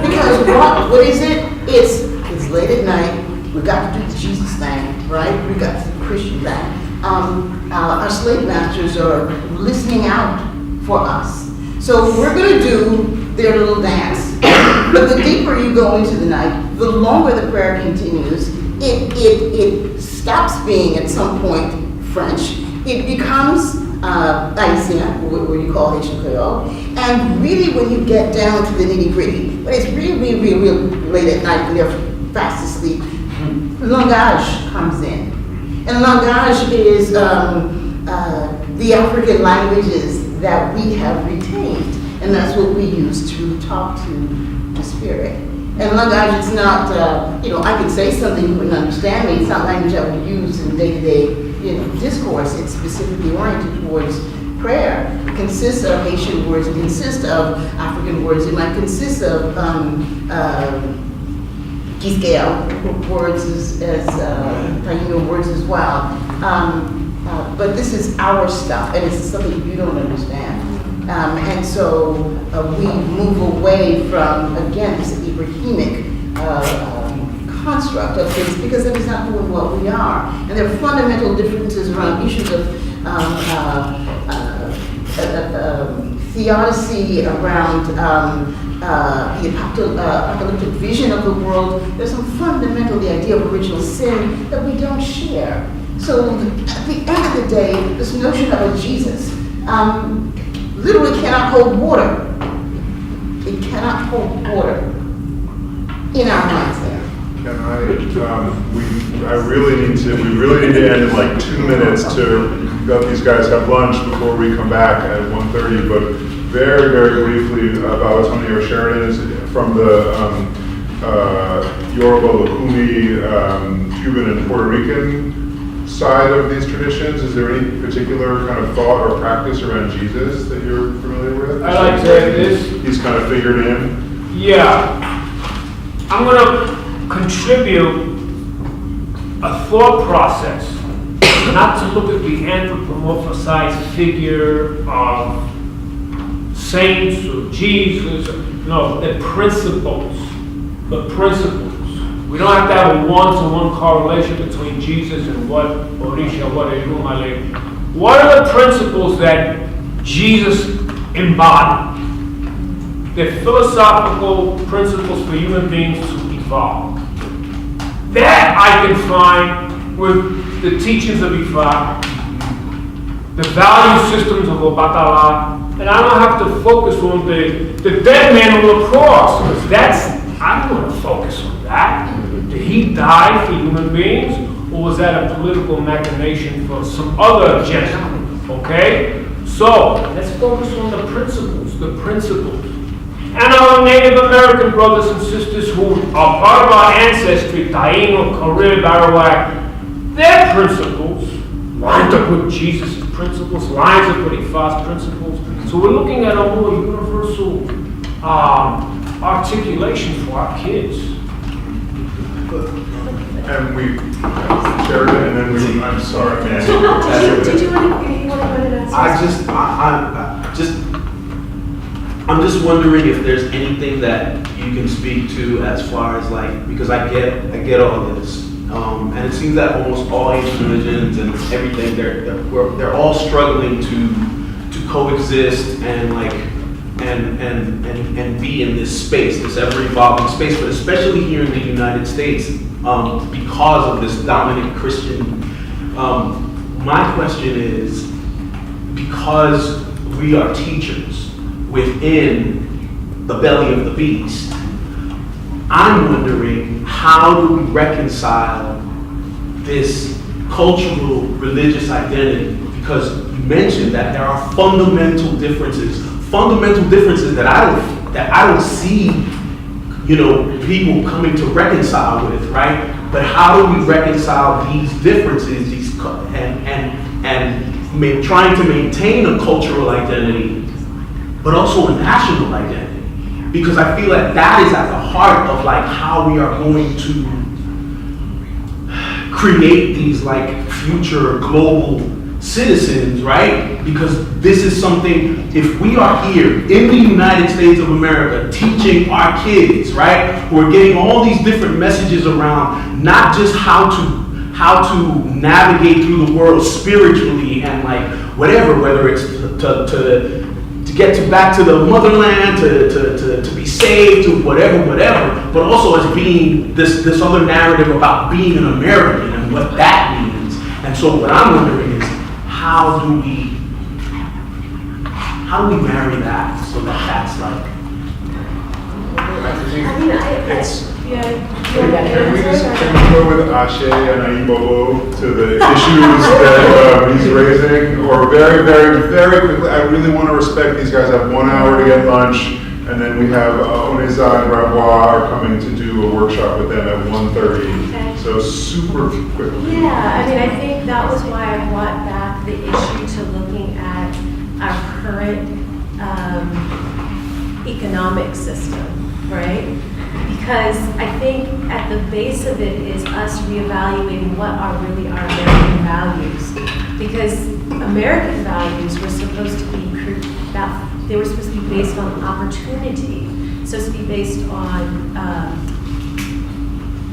Because what is it? It's late at night. We've got to do the Jesus thing, right? We've got to do the Christian thing. Our slave masters are listening out for us. So we're going to do their little dance. But the deeper you go into the night, the longer the prayer continues. It stops being at some point French. It becomes Haitian, what you call Haitian Creole. And really when you get down to the nitty gritty, but it's really late at night when they're fast asleep, langage comes in. And langage is the African languages that we have retained. And that's what we use to talk to the spirit. And langage, it's not, I can say something you wouldn't understand me. It's not language I would use in day-to-day, discourse. It's specifically oriented towards prayer. It consists of Haitian words. It consists of African words. It might consist of Kiskeya words as Taino words as well. But this is our stuff, and it's something you don't understand. And so we move away from, again, this Ibrahimic construct of things because it is not doing what we are. And there are fundamental differences around issues of theodicy, around the apocalyptic vision of the world. There's some fundamental, the idea of original sin that we don't share. So at the end of the day, this notion of a Jesus literally cannot hold water. It cannot hold water in our minds there. Can I really need to end in like 2 minutes to let these guys have lunch before we come back at 1:30, but very, very briefly about Antonio Sheriden is from the Yoruba, Lukumi, Cuban and Puerto Rican side of these traditions. Is there any particular kind of thought or practice around Jesus that you're familiar with? I like to say this. He's kind of figured in. Yeah. I'm going to contribute a thought process, not to look at the anthropomorphized figure of saints or Jesus. No, the principles. The principles. We don't have to have a one-to-one correlation between Jesus and what Orisha, what Erumale. What are the principles that Jesus embodied? They're philosophical principles for human beings to evolve. That I can find with the teachings of Ifa, the value systems of Obatala, and I don't have to focus on the dead man on the cross, because I don't want to focus on that. Did he die for human beings, or was that a political machination for some other agenda? Okay? So, let's focus on the principles. And our Native American brothers and sisters who are part of our ancestry, Taino, Carib, Arawak, their principles lined up with Jesus' principles, lines up with Ifa's principles. So we're looking at a more universal articulation for our kids. And we shared it, and then I'm sorry, man. Did you want to I'm just wondering if there's anything that you can speak to as far as like, because I get all this, and it seems that almost all Asian religions and everything, they're all struggling to coexist and like and be in this space, this ever-evolving space, but especially here in the United States, because of this dominant Christian. My question is, because we are teachers within the belly of the beast, I'm wondering, how do we reconcile this cultural religious identity? Because you mentioned that there are fundamental differences that I don't see, people coming to reconcile with, right? But how do we reconcile these differences, and trying to maintain a cultural identity, but also a national identity? Because I feel like that is at the heart of like how we are going to create these like future global citizens, right? Because this is something, if we are here in the United States of America teaching our kids, right, who are getting all these different messages around not just how to navigate through the world spiritually and like whatever, whether it's to get back to the motherland, to be saved, to whatever, but also as being this other narrative about being an American and what that means. And so what I'm wondering is, how do we marry that so that that's like? Can we go with Ashe and Aibobo to the issues that he's raising? Or very, very, very quickly, I really want to respect these guys. I have 1 hour to get lunch, and then we have Oneza and Ravois are coming to do a workshop with them at 1:30. Okay. So super quickly. Yeah, I think that was why I brought back the issue to looking at our current economic system, right? Because I think at the base of it is us reevaluating what are really our American values. Because American values were supposed to be they were supposed to be based on opportunity, supposed to be based on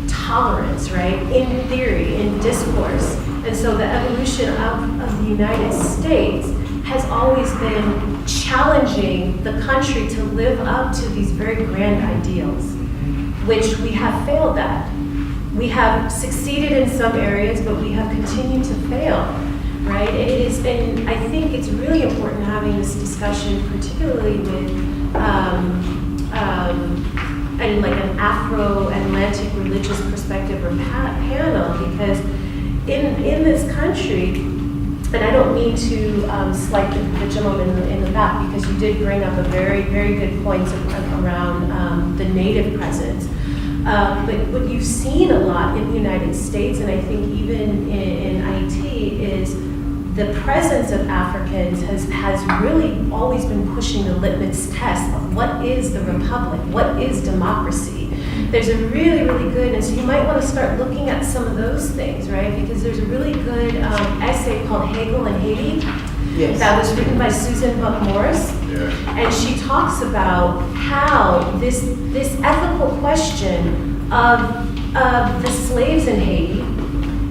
tolerance, right? In theory, in discourse. And so the evolution of the United States has always been challenging the country to live up to these very grand ideals, which we have failed at. We have succeeded in some areas, but we have continued to fail. right? It is, and I think it's really important having this discussion, particularly with and like an Afro-Atlantic religious perspective or panel, because in this country, and I don't mean to slight the gentleman in the back, because you did bring up a very, very good points around the native presence. But what you've seen a lot in the United States, and I think even in IT, is the presence of Africans has really always been pushing the litmus test of what is the republic, what is democracy. There's a really, really good, and so you might want to start looking at some of those things, right? Because there's a really good essay called Hegel and Haiti. Yes. That was written by Susan Buck Morris. Yeah. And she talks about how this ethical question of the slaves in Haiti,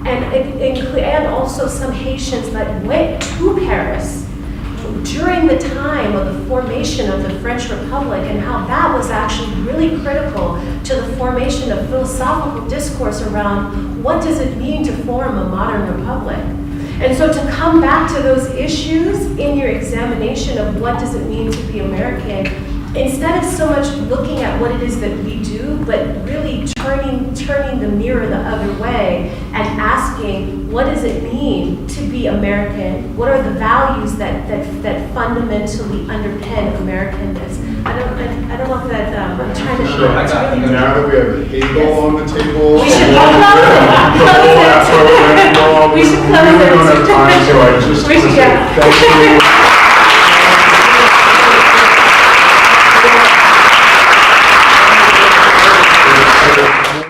and also some Haitians that went to Paris during the time of the formation of the French Republic, and how that was actually really critical to the formation of philosophical discourse around what does it mean to form a modern republic. And so to come back to those issues in your examination of what does it mean to be American, instead of so much looking at what it is that we do, but really turning the mirror the other way and asking, what does it mean to be American? What are the values that fundamentally underpin Americanness? I don't know if that, I'm trying to Sure, I got really. it. Now that we have Hegel on the table. We should close it. We should close it. We really don't have time, so I just We should want to say go. thank you.